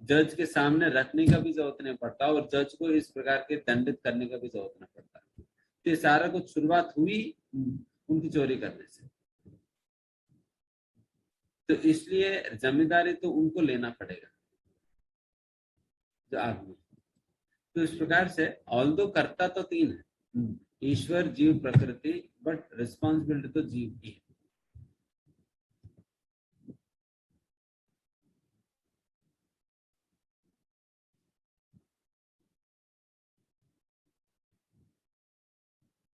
जज के सामने रखने का भी जरूरत नहीं पड़ता, और जज को इस प्रकार के दंडित करने का भी जरूरत नहीं पड़ता। तो ये सारा कुछ शुरुआत हुई उनकी चोरी करने से। तो इसलिए जिम्मेदारी तो उनको लेना पड़ेगा, जो आदमी। तो इस प्रकार से ऑल्दो करता तो 3 है, ईश्वर, जीव, प्रकृति, बट रिस्पॉन्सिबिलिटी तो जीव की है।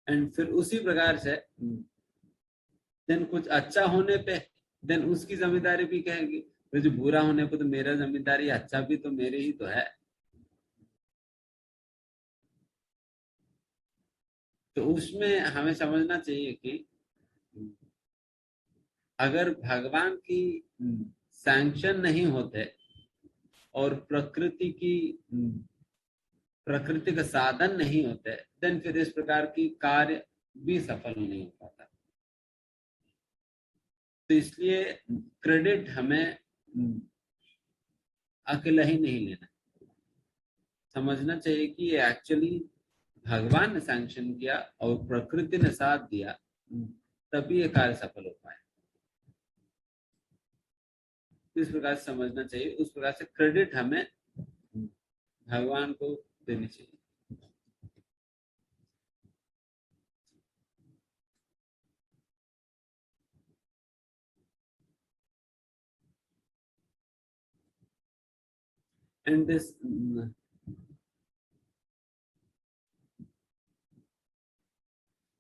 एंड फिर उसी प्रकार से देन कुछ अच्छा होने पे देन उसकी जिम्मेदारी भी कहेगी, तो जो बुरा होने पे तो मेरा जिम्मेदारी, अच्छा भी तो मेरे ही तो है। तो उसमें हमें समझना चाहिए कि अगर भगवान की सैंक्शन नहीं होते और प्रकृति का साधन नहीं होते, देन फिर इस प्रकार की कार्य भी सफल नहीं हो पाता। तो इसलिए क्रेडिट हमें अकेला ही नहीं लेना, समझना चाहिए कि ये एक्चुअली भगवान ने सैंक्शन किया और प्रकृति ने साथ दिया, तभी ये कार्य सफल हो पाए। इस प्रकार से समझना चाहिए, उस प्रकार से क्रेडिट हमें भगवान को देनी चाहिए। एंड दिस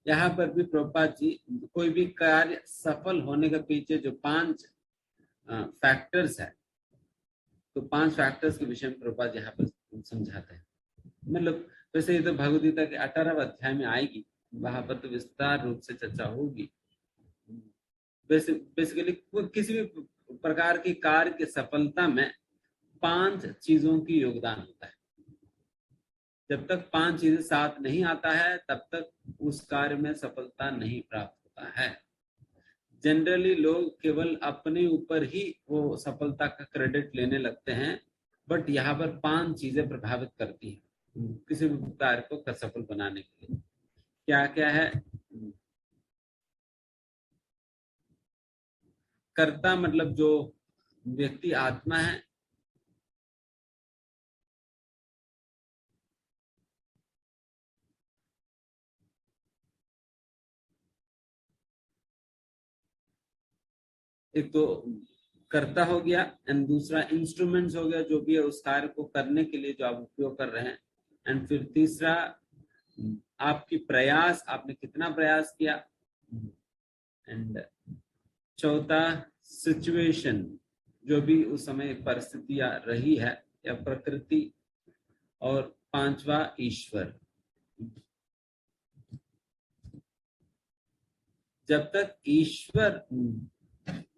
यहाँ पर भी प्रभुपाद जी कोई भी कार्य सफल होने के पीछे जो 5 फैक्टर्स है, तो 5 फैक्टर्स के विषय में प्रभुपाद यहाँ पर समझाते हैं। मतलब वैसे ये तो भगवद गीता के 18वें अध्याय में आएगी, वहां पर तो विस्तार रूप से चर्चा होगी। बेसिकली किसी भी प्रकार की कार्य की सफलता में 5 चीजों की योगदान होता है। जब तक 5 चीजें साथ नहीं आता है, तब तक उस कार्य में सफलता नहीं प्राप्त होता है। जनरली लोग केवल अपने ऊपर ही वो सफलता का क्रेडिट लेने लगते हैं, बट यहाँ पर 5 चीजें प्रभावित करती हैं किसी भी कार्य को सफल बनाने के लिए। क्या क्या है? कर्ता मतलब जो व्यक्ति आत्मा है, एक तो कर्ता हो गया, एंड दूसरा इंस्ट्रूमेंट्स हो गया, जो भी है उस कार्य को करने के लिए जो आप उपयोग कर रहे हैं, एंड फिर तीसरा आपकी प्रयास, आपने कितना प्रयास किया, एंड चौथा सिचुएशन, जो भी उस समय परिस्थितियां रही है या प्रकृति, और 5वां ईश्वर। जब तक ईश्वर,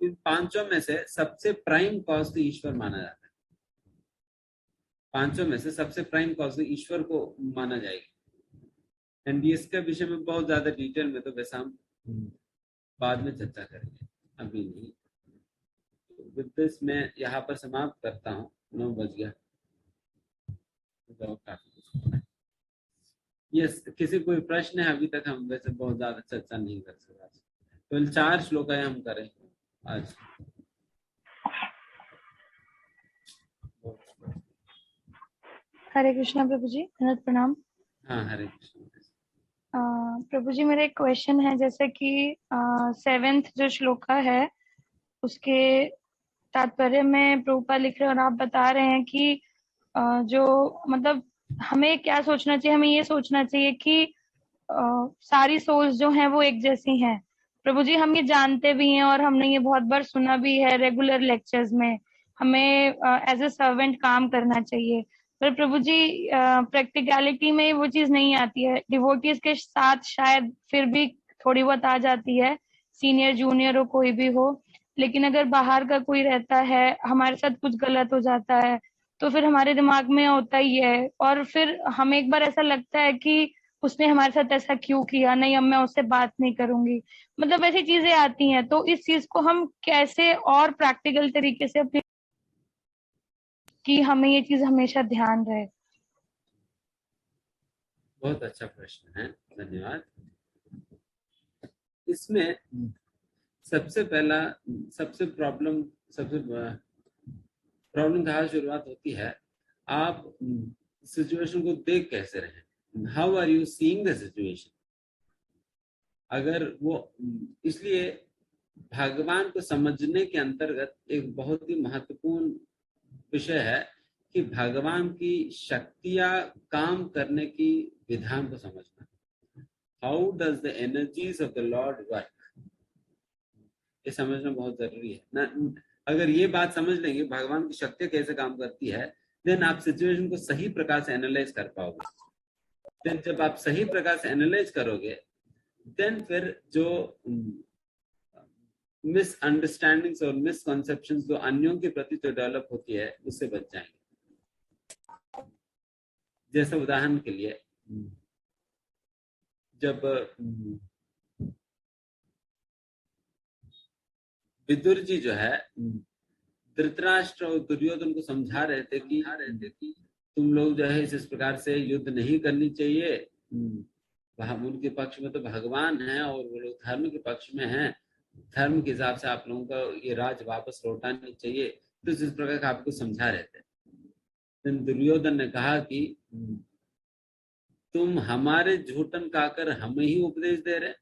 इन 5 में से सबसे प्राइम कॉज तो ईश्वर माना जाता है। 5 में से सबसे प्राइम कॉज तो ईश्वर को माना जाएगा। एंड इसके विषय में बहुत ज्यादा डिटेल में तो वैसा हम बाद में चर्चा करेंगे, अभी नहीं। विद दिस मैं यहाँ पर समाप्त करता हूँ, 9 बज गया। यस, किसी कोई प्रश्न है? अभी तक हम वैसे बहुत ज्यादा चर्चा नहीं कर सकते, तो 4 श्लोक हम करें आज। हरे कृष्णा प्रभु जी, अनंत प्रणाम। हाँ, हरे कृष्ण। प्रभु जी, मेरा एक क्वेश्चन है, जैसे कि 7th जो श्लोका है उसके तात्पर्य में प्रभुपाद लिख रहे हैं और आप बता रहे हैं कि जो मतलब हमें क्या सोचना चाहिए, हमें ये सोचना चाहिए कि सारी सोल्स जो हैं वो एक जैसी हैं। प्रभु जी, हम ये जानते भी हैं और हमने ये बहुत बार सुना भी है रेगुलर लेक्चर्स में, हमें एज ए सर्वेंट काम करना चाहिए। पर प्रभु जी प्रैक्टिकलिटी में वो चीज नहीं आती है। डिवोटीज के साथ शायद फिर भी थोड़ी बहुत आ जाती है, सीनियर जूनियर हो कोई भी हो, लेकिन अगर बाहर का कोई रहता है, हमारे साथ कुछ गलत हो जाता है, तो फिर हमारे दिमाग में होता ही है, और फिर हमें एक बार ऐसा लगता है कि उसने हमारे साथ ऐसा क्यों किया, नहीं अब मैं उससे बात नहीं करूंगी, मतलब ऐसी चीजें आती हैं। तो इस चीज को हम कैसे और प्रैक्टिकल तरीके से अपने कि हमें ये चीज हमेशा ध्यान रहे। बहुत अच्छा प्रश्न है, धन्यवाद। इसमें सबसे प्रॉब्लम कहाँ शुरुआत होती है, आप सिचुएशन को देख कैसे रहे, how are you seeing the situation. अगर वो, इसलिए भगवान को समझने के अंतर्गत एक बहुत ही महत्वपूर्ण विषय है कि भगवान की शक्तियां काम करने की विधान को समझना। How does the energies of the Lord work, ये समझना बहुत जरूरी है ना। अगर ये बात समझ लेंगे भगवान की शक्ति कैसे काम करती है, देन आप सिचुएशन को सही प्रकार से एनालाइज कर पाओगे। देन जब आप सही प्रकार से एनालाइज करोगे, देन फिर जो मिसअंडरस्टैंडिंग्स और मिसकॉन्सेप्शंस जो अन्यों के प्रति जो डेवलप होती है उससे बच जाएंगे। जैसे उदाहरण के लिए, जब विदुर जी जो है धृतराष्ट्र और दुर्योधन को समझा रहे थे कि तुम लोग जो है इस प्रकार से युद्ध नहीं करनी चाहिए, उनके पक्ष में तो भगवान है और वो लोग धर्म के पक्ष में हैं, धर्म के हिसाब से आप लोगों का ये राज वापस लौटानी चाहिए, तो इस प्रकार का आपको समझा रहे थे। दुर्योधन ने कहा कि तुम हमारे झूठन खाकर हमें ही उपदेश दे रहे,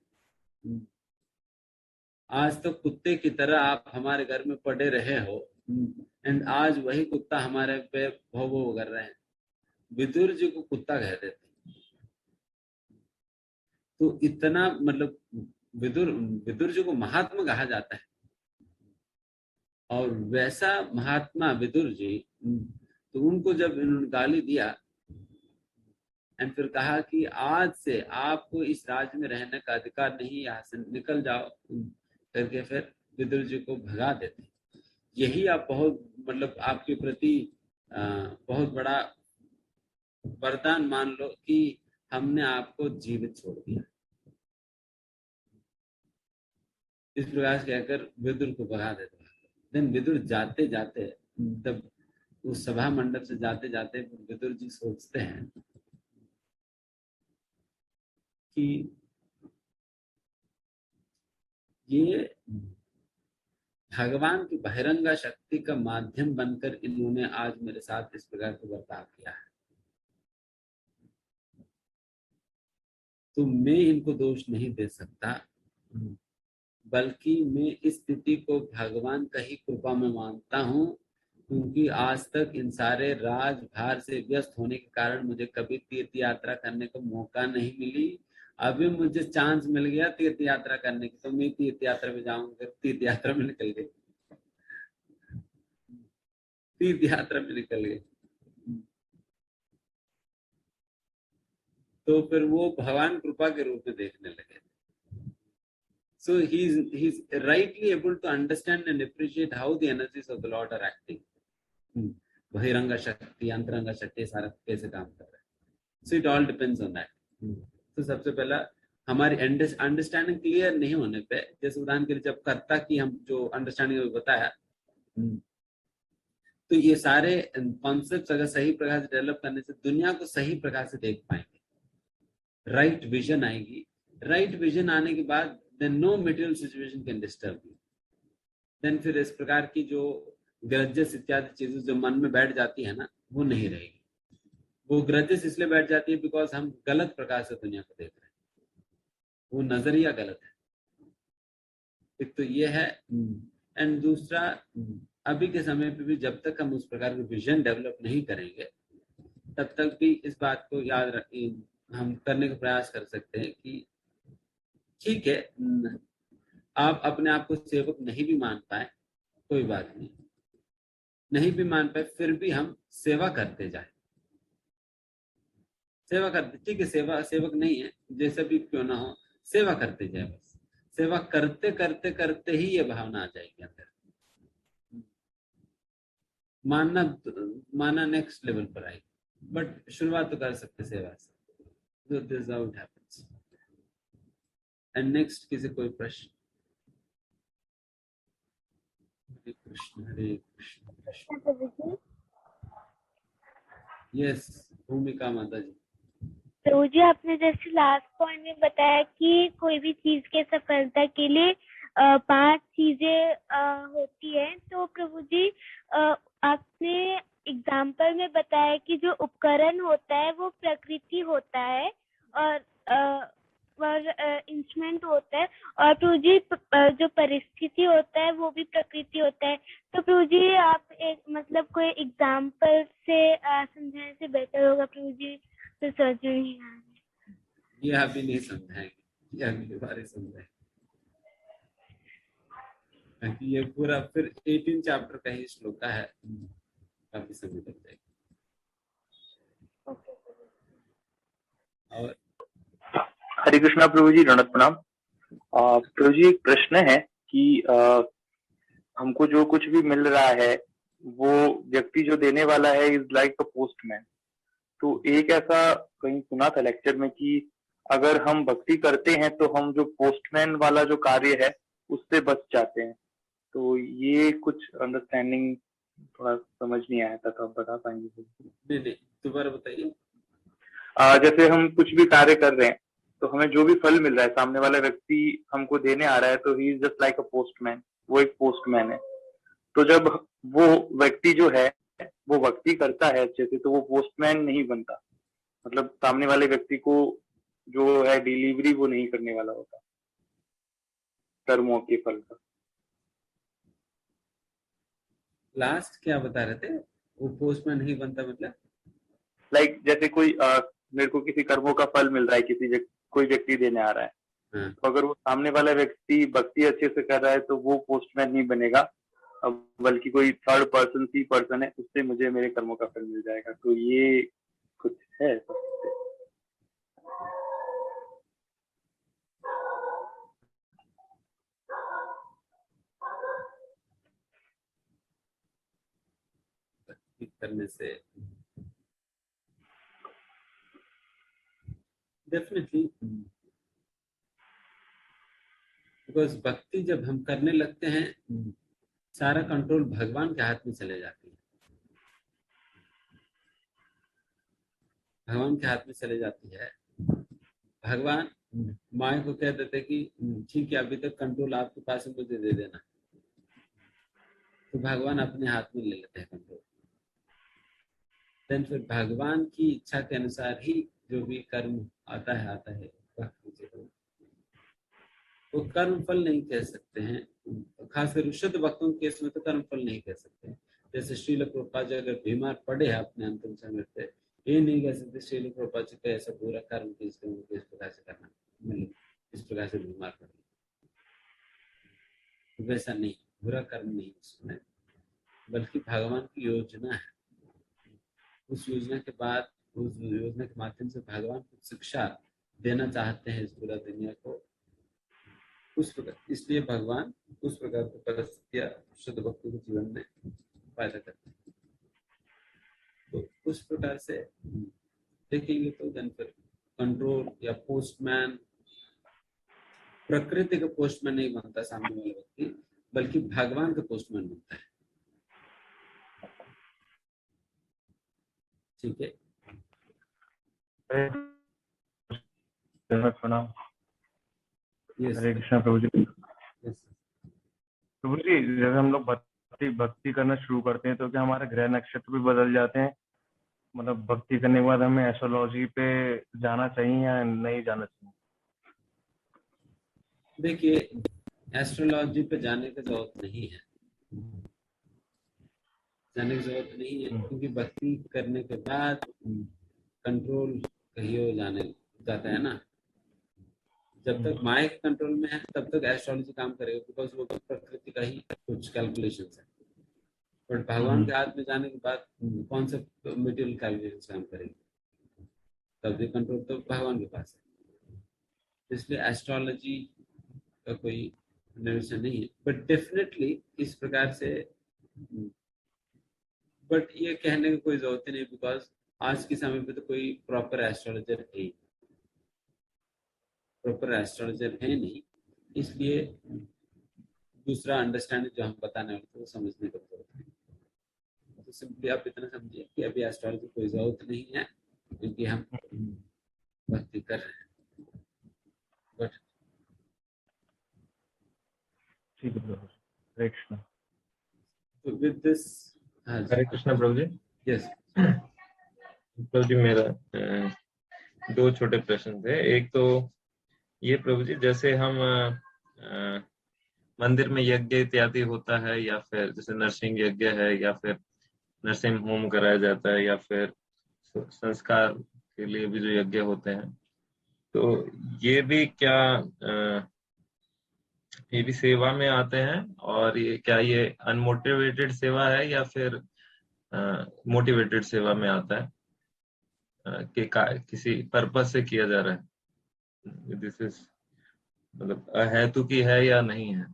आज तो कुत्ते की तरह आप हमारे घर में पड़े रहे हो, एंड आज वही कुत्ता हमारे पे भौ भौ कर रहे हैं। विदुर जी को कुत्ता कहते थे। तो इतना मतलब विदुर जी को महात्मा कहा जाता है, और वैसा महात्मा विदुर जी, तो उनको जब इन्होंने गाली दिया एंड फिर कहा कि आज से आपको इस राज्य में रहने का अधिकार नहीं, यहाँ से निकल जाओ करके फिर विदुर जी को भगा देते। यही आप बहुत मतलब आपके प्रति बहुत बड़ा वरदान मान लो कि हमने आपको जीवित छोड़ दिया। इस प्रकार से कहकर विदुर को भगा देते। देन विदुर जाते जाते, तब उस सभा मंडप से जाते जाते विदुर जी सोचते हैं कि ये भगवान की बहिरंगा शक्ति का माध्यम बनकर इन्होंने आज मेरे साथ इस प्रकार का बर्ताव किया है, तो मैं इनको दोष नहीं दे सकता, बल्कि मैं इस स्थिति को भगवान का ही कृपा में मानता हूँ, क्योंकि आज तक इन सारे राजभार से व्यस्त होने के कारण मुझे कभी तीर्थ यात्रा करने का मौका नहीं मिली। अभी मुझे चांस मिल गया तीर्थ यात्रा करने की, तो मैं तीर्थ यात्रा में जाऊंगा। तीर्थ यात्रा में निकल गए, तीर्थ यात्रा में निकल गए। तो फिर वो भगवान कृपा के रूप में देखने लगे। So he's rightly able to understand and appreciate how the energies of the Lord are acting. बहिरंगा शक्ति, अंतरंगा शक्ति सारा कैसे काम कर रहा है। So it all depends on that. तो सबसे पहला हमारी अंडरस्टैंडिंग क्लियर नहीं होने पे, जैसे उदाहरण के लिए जब कर्ता की हम जो अंडरस्टैंडिंग बताया, तो ये सारे कॉन्सेप्ट अगर सही प्रकार से डेवलप करने से दुनिया को सही प्रकार से देख पाएंगे, राइट विजन आएगी। राइट विजन आने के बाद then no material situation can disturb you. Then फिर इस प्रकार की जो ग्रजेस इत्यादि चीजें जो मन में बैठ जाती है ना, वो नहीं रहेगी। वो ग्रजेस इसलिए बैठ जाती है बिकॉज हम गलत प्रकार से दुनिया को देख रहे हैं, वो नजरिया गलत है। एक तो ये है, एंड दूसरा अभी के समय पे भी जब तक हम उस प्रकार के विजन डेवलप नहीं करेंगे, तब तक भी इस बात को याद हम करने का प्रयास कर सकते हैं कि ठीक है, आप अपने आप को सेवक नहीं भी मान पाए, कोई बात नहीं भी मान पाए, फिर भी हम सेवा करते जाए, सेवा करते। ठीक है, सेवक नहीं है, जैसा भी क्यों ना हो, सेवा करते जाए। बस सेवा करते करते करते ही ये भावना आ जाएगी अंदर, मानना नेक्स्ट लेवल पर आएगी। बट शुरुआत तो कर सकते सेवा से। So this is how it happens. And next किसी कोई प्रश्न? हरे कृष्ण हरे कृष्ण कृष्ण। यस, भूमिका माता जी। तो जी आपने जैसे लास्ट पॉइंट में बताया कि कोई भी चीज के सफलता के लिए 5 चीजें होती है। तो प्रभु जी आपने एग्जाम्पल में बताया कि जो उपकरण होता है वो प्रकृति होता है और इंस्ट्रूमेंट होता है, और प्रभु जी जो परिस्थिति होता है वो भी प्रकृति होता है। तो प्रभु जी आप एक मतलब कोई एग्जाम्पल से समझाने से बेटर होगा प्रभु जी, तो समझ नहीं आ रहा। ये अभी नहीं समझाएंगे, ये अगली बार ही समझाएंगे, क्योंकि ये पूरा फिर 18 चैप्टर का ही श्लोक है, काफी समय लग जाएगा। और हरे कृष्णा प्रभु जी, रणत प्रणाम। प्रभु जी, एक प्रश्न है कि हमको जो कुछ भी मिल रहा है वो व्यक्ति जो देने वाला है इज लाइक अ पोस्टमैन। तो एक ऐसा कहीं सुना था लेक्चर में कि अगर हम भक्ति करते हैं तो हम जो पोस्टमैन वाला जो कार्य है उससे बच जाते हैं। तो ये कुछ अंडरस्टैंडिंग थोड़ा समझ नहीं आया था, तो आप बता पाएंगे? नहीं, दोबारा बताइए। जैसे हम कुछ भी कार्य कर रहे हैं तो हमें जो भी फल मिल रहा है, सामने वाला व्यक्ति हमको देने आ रहा है, तो he is just like a postman, वो एक पोस्टमैन है। तो जब वो व्यक्ति जो है वो भक्ति करता है अच्छे से, तो वो पोस्टमैन नहीं बनता, मतलब सामने वाले व्यक्ति को जो है डिलीवरी वो नहीं करने वाला होता कर्मों के फल का। लास्ट क्या बता रहे थे? वो पोस्टमैन नहीं बनता मतलब? लाइक जैसे कोई मेरे को किसी कर्मों का फल मिल रहा है, कोई व्यक्ति देने आ रहा है, तो अगर वो सामने वाला व्यक्ति भक्ति अच्छे से कर रहा है तो वो पोस्टमैन नहीं बनेगा, बल्कि कोई थर्ड पर्सन, सी पर्सन है, उससे मुझे मेरे कर्मों का फल मिल जाएगा। तो ये कुछ है? करने से डेफिनेटली, बिकॉज भक्ति जब हम करने लगते हैं सारा कंट्रोल भगवान के हाथ में चले जाती है, भगवान के हाथ में चले जाती है। भगवान माया को कह देते कि ठीक है, अभी तक कंट्रोल आपके पास है, मुझे दे देना, तो भगवान अपने हाथ में ले लेते हैं कंट्रोल। देन फिर भगवान की इच्छा के अनुसार ही जो भी कर्म आता है वो कर्म फल नहीं कह सकते हैं, खासकर शुद्ध भक्तों के केस में तो कर्म फल नहीं कह सकते हैं। जैसे श्रील प्रभुपाद जी अगर बीमार पड़े हैं अपने अंतिम समय पे, ये नहीं कह सकते श्रील प्रभुपाद जी का ऐसा पूरा कर्म इस प्रकार से करना, इस प्रकार से बीमार पड़े, वैसा नहीं, बुरा कर्म नहीं उसमें, बल्कि भगवान की योजना है। उस योजना के बाद, उस योजना के माध्यम से भगवान कुछ शिक्षा देना चाहते हैं इस पूरा दुनिया को, उस प्रकार, इसलिए भगवान उस प्रकार की परिस्थितियां शुद्ध भक्तों के जीवन में पैदा करते हैं। तो उस प्रकार से देखेंगे तो देन फिर कंट्रोल या पोस्टमैन, प्रकृति का पोस्टमैन नहीं बनता सामने वाला व्यक्ति, बल्कि भगवान का पोस्टमैन बनता है। ठीक है, प्रणाम। हरे कृष्णा प्रभु जी। प्रभु जी, जब हम लोग भक्ति करना शुरू करते हैं तो क्या हमारे ग्रह नक्षत्र भी बदल जाते हैं? मतलब भक्ति करने के बाद हमें एस्ट्रोलॉजी पे जाना चाहिए या नहीं जाना चाहिए? देखिए, एस्ट्रोलॉजी पे जाने की जरूरत नहीं है, क्योंकि भक्ति करने के बाद कंट्रोल कहीं हो जाता है ना। जब तक माया के कंट्रोल में है तब तक एस्ट्रोलॉजी काम करेगा, बिकॉज वो प्रकृति का ही कुछ कैलकुलेशन है। बट भगवान के हाथ में जाने के बाद कौन सा मटेरियल कैलकुलेशन काम करेगी, तब भी कंट्रोल तो भगवान के पास है। इसलिए एस्ट्रोलॉजी का कोई निर्देशन नहीं है, बट डेफिनेटली इस प्रकार से, बट ये कहने की कोई जरूरत नहीं, बिकॉज आज के समय पे तो कोई प्रॉपर एस्ट्रोलॉजर है नहीं, इसलिए दूसरा अंडरस्टैंडिंग जो हम बताने वाले थे वो समझने की जरूरत है। तो सिंपली आप इतना समझिए कि अभी एस्ट्रोलॉजी कोई जरूरत नहीं है, क्योंकि हम भक्ति कर रहे हैं। बट ठीक है प्रभु, हरे कृष्णा। तो विद दिस, हरे कृष्णा प्रभु जी। यस प्रभु जी, मेरा दो छोटे प्रश्न थे। एक तो ये प्रभु जी, जैसे हम मंदिर में यज्ञ इत्यादि होता है, या फिर जैसे नरसिंह यज्ञ है, या फिर नरसिंह होम कराया जाता है, या फिर संस्कार के लिए भी जो यज्ञ होते हैं, तो ये भी क्या ये भी सेवा में आते हैं? और ये क्या ये अनमोटिवेटेड सेवा है या फिर मोटिवेटेड सेवा में आता है? कि किसी पर्पस से किया जा रहा है? दिस इज मतलब हेतु की है या नहीं है?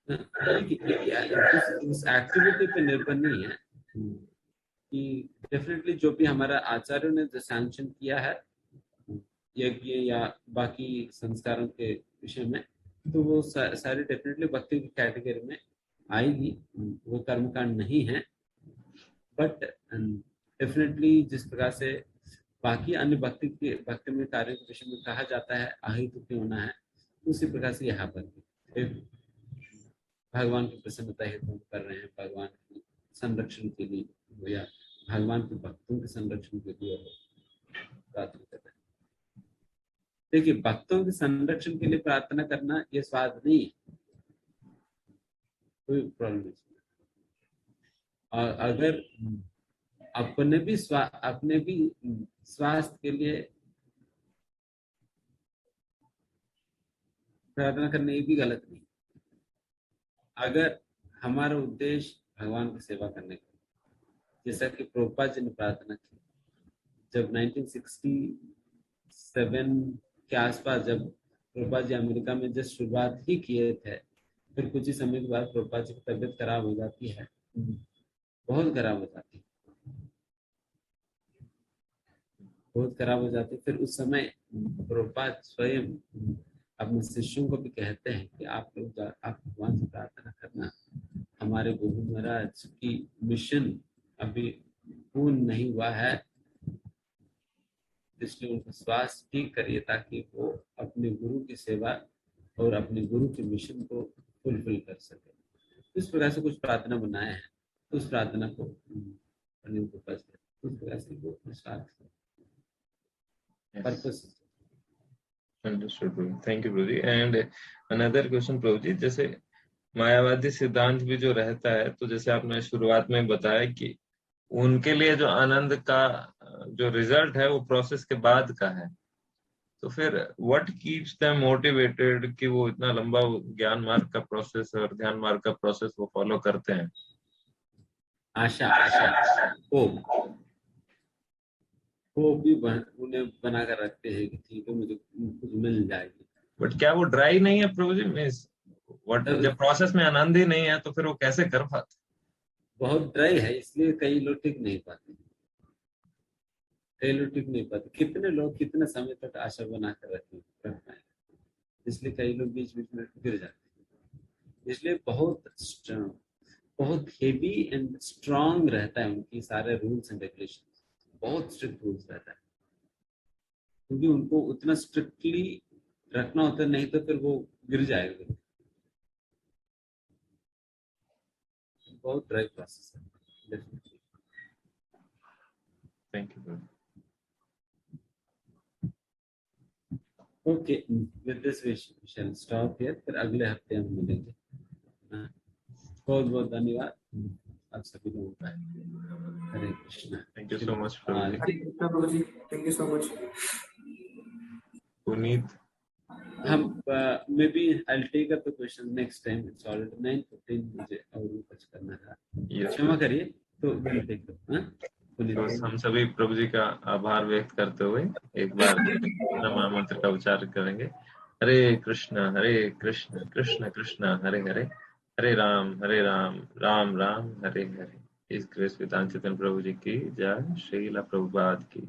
इस एक्टिविटी पे निर्भर नहीं है कि डेफिनेटली जो भी हमारा आचार्यों ने जो सैंक्शन किया है यज्ञ या बाकी संस्कारों के विषय में, तो वो सारी डेफिनेटली भक्ति की कैटेगरी में आएगी, वो कर्मकांड नहीं है। बट डेफिनेटली जिस प्रकार से बाकी अन्य भक्ति में कार्यों के विषय में कहा जाता है अहितु क्यों होना है, उसी प्रकार से यहाँ पर भी भगवान की प्रसन्नता हेतु कर रहे हैं, भगवान के संरक्षण के लिए या भगवान के भक्तों के संरक्षण के लिए प्रार्थना कर रहे हैं। देखिए, भक्तों के संरक्षण के लिए प्रार्थना करना ये स्वाद नहीं है, कोई प्रॉब्लम नहीं। और अगर अपने भी स्वास्थ्य के लिए प्रार्थना करना ये भी गलत नहीं। अगर हमारा उद्देश्य भगवान की सेवा करने का, जैसा कि प्रभुपाद जी ने प्रार्थना की, जब 1967 के आसपास जब प्रभुपाद जी अमेरिका में जस्ट शुरुआत ही किए थे, फिर कुछ ही समय के बाद प्रभुपाद जी की तबीयत खराब हो जाती है, बहुत खराब हो जाती है, बहुत खराब हो जाती है। फिर उस समय प्रभुपाद स्वयं अपने शिष्यों को भी कहते हैं कि आप लोग आप भगवान से प्रार्थना करना, हमारे गुरु महाराज की मिशन अभी पूर्ण नहीं हुआ है, इसलिए उनका स्वास्थ्य ठीक करिए ताकि वो अपने गुरु की सेवा और अपने गुरु के मिशन को फुलफिल कर सके। इस प्रकार से कुछ प्रार्थना बनाए हैं, उस प्रार्थना को उस प्रकार से वो purpose. Understood, Prabhu. Thank you, Prabhu. And another question, Prabhu जी, जैसे मायावादी सिद्धांत भी जो रहता है, तो जैसे आपने शुरुआत में बताया कि उनके लिए जो आनंद का जो रिजल्ट है वो प्रोसेस के बाद का है, तो फिर व्हाट कीप्स देम मोटिवेटेड कि वो इतना लंबा ज्ञान मार्ग का प्रोसेस और ध्यान मार्ग का प्रोसेस वो फॉलो करते हैं? आशा वो भी उन्हें बना कर रखते हैं कि ठीक है मुझे कुछ मिल जाएगी। बट क्या वो ड्राई नहीं है प्रभु जी? मींस जब प्रोसेस में आनंद ही नहीं है तो फिर वो कैसे कर पाते? बहुत ड्राई है, इसलिए कई लोग टिक नहीं पाते, कितने लोग कितने समय तक आशा बना कर रख पाए, इसलिए कई लोग बीच बीच में गिर जाते हैं। इसलिए बहुत हेवी एंड स्ट्रांग रहता है उनकी सारे रूल्स एंड रेगुलेशन, बहुत स्ट्रिक्ट रूल्स रहता है, क्योंकि उनको उतना स्ट्रिक्टली रखना होता है, नहीं तो फिर वो गिर जाएगा। बहुत ड्राई प्रोसेस है। Thank you. Okay, with this we shall stop here, फिर अगले हफ्ते हम मिलेंगे। बहुत बहुत धन्यवाद आप सभी लोगों का। Hare Krishna. Thank you so much प्रभु जी, thank you so much. Puneet, हम maybe I will take up the question next time, it's already 9:15, मुझे और कुछ करना था, क्षमा करिए। तो विल टेक अप। हम सभी प्रभु जी का आभार व्यक्त करते हुए एक बार महामंत्र का उच्चारण करेंगे। हरे कृष्ण कृष्ण कृष्ण हरे हरे, हरे राम राम राम हरे हरे। इस ग्रेस विधान चेतन प्रभु जी की जय। श्रीला प्रभुपाद की।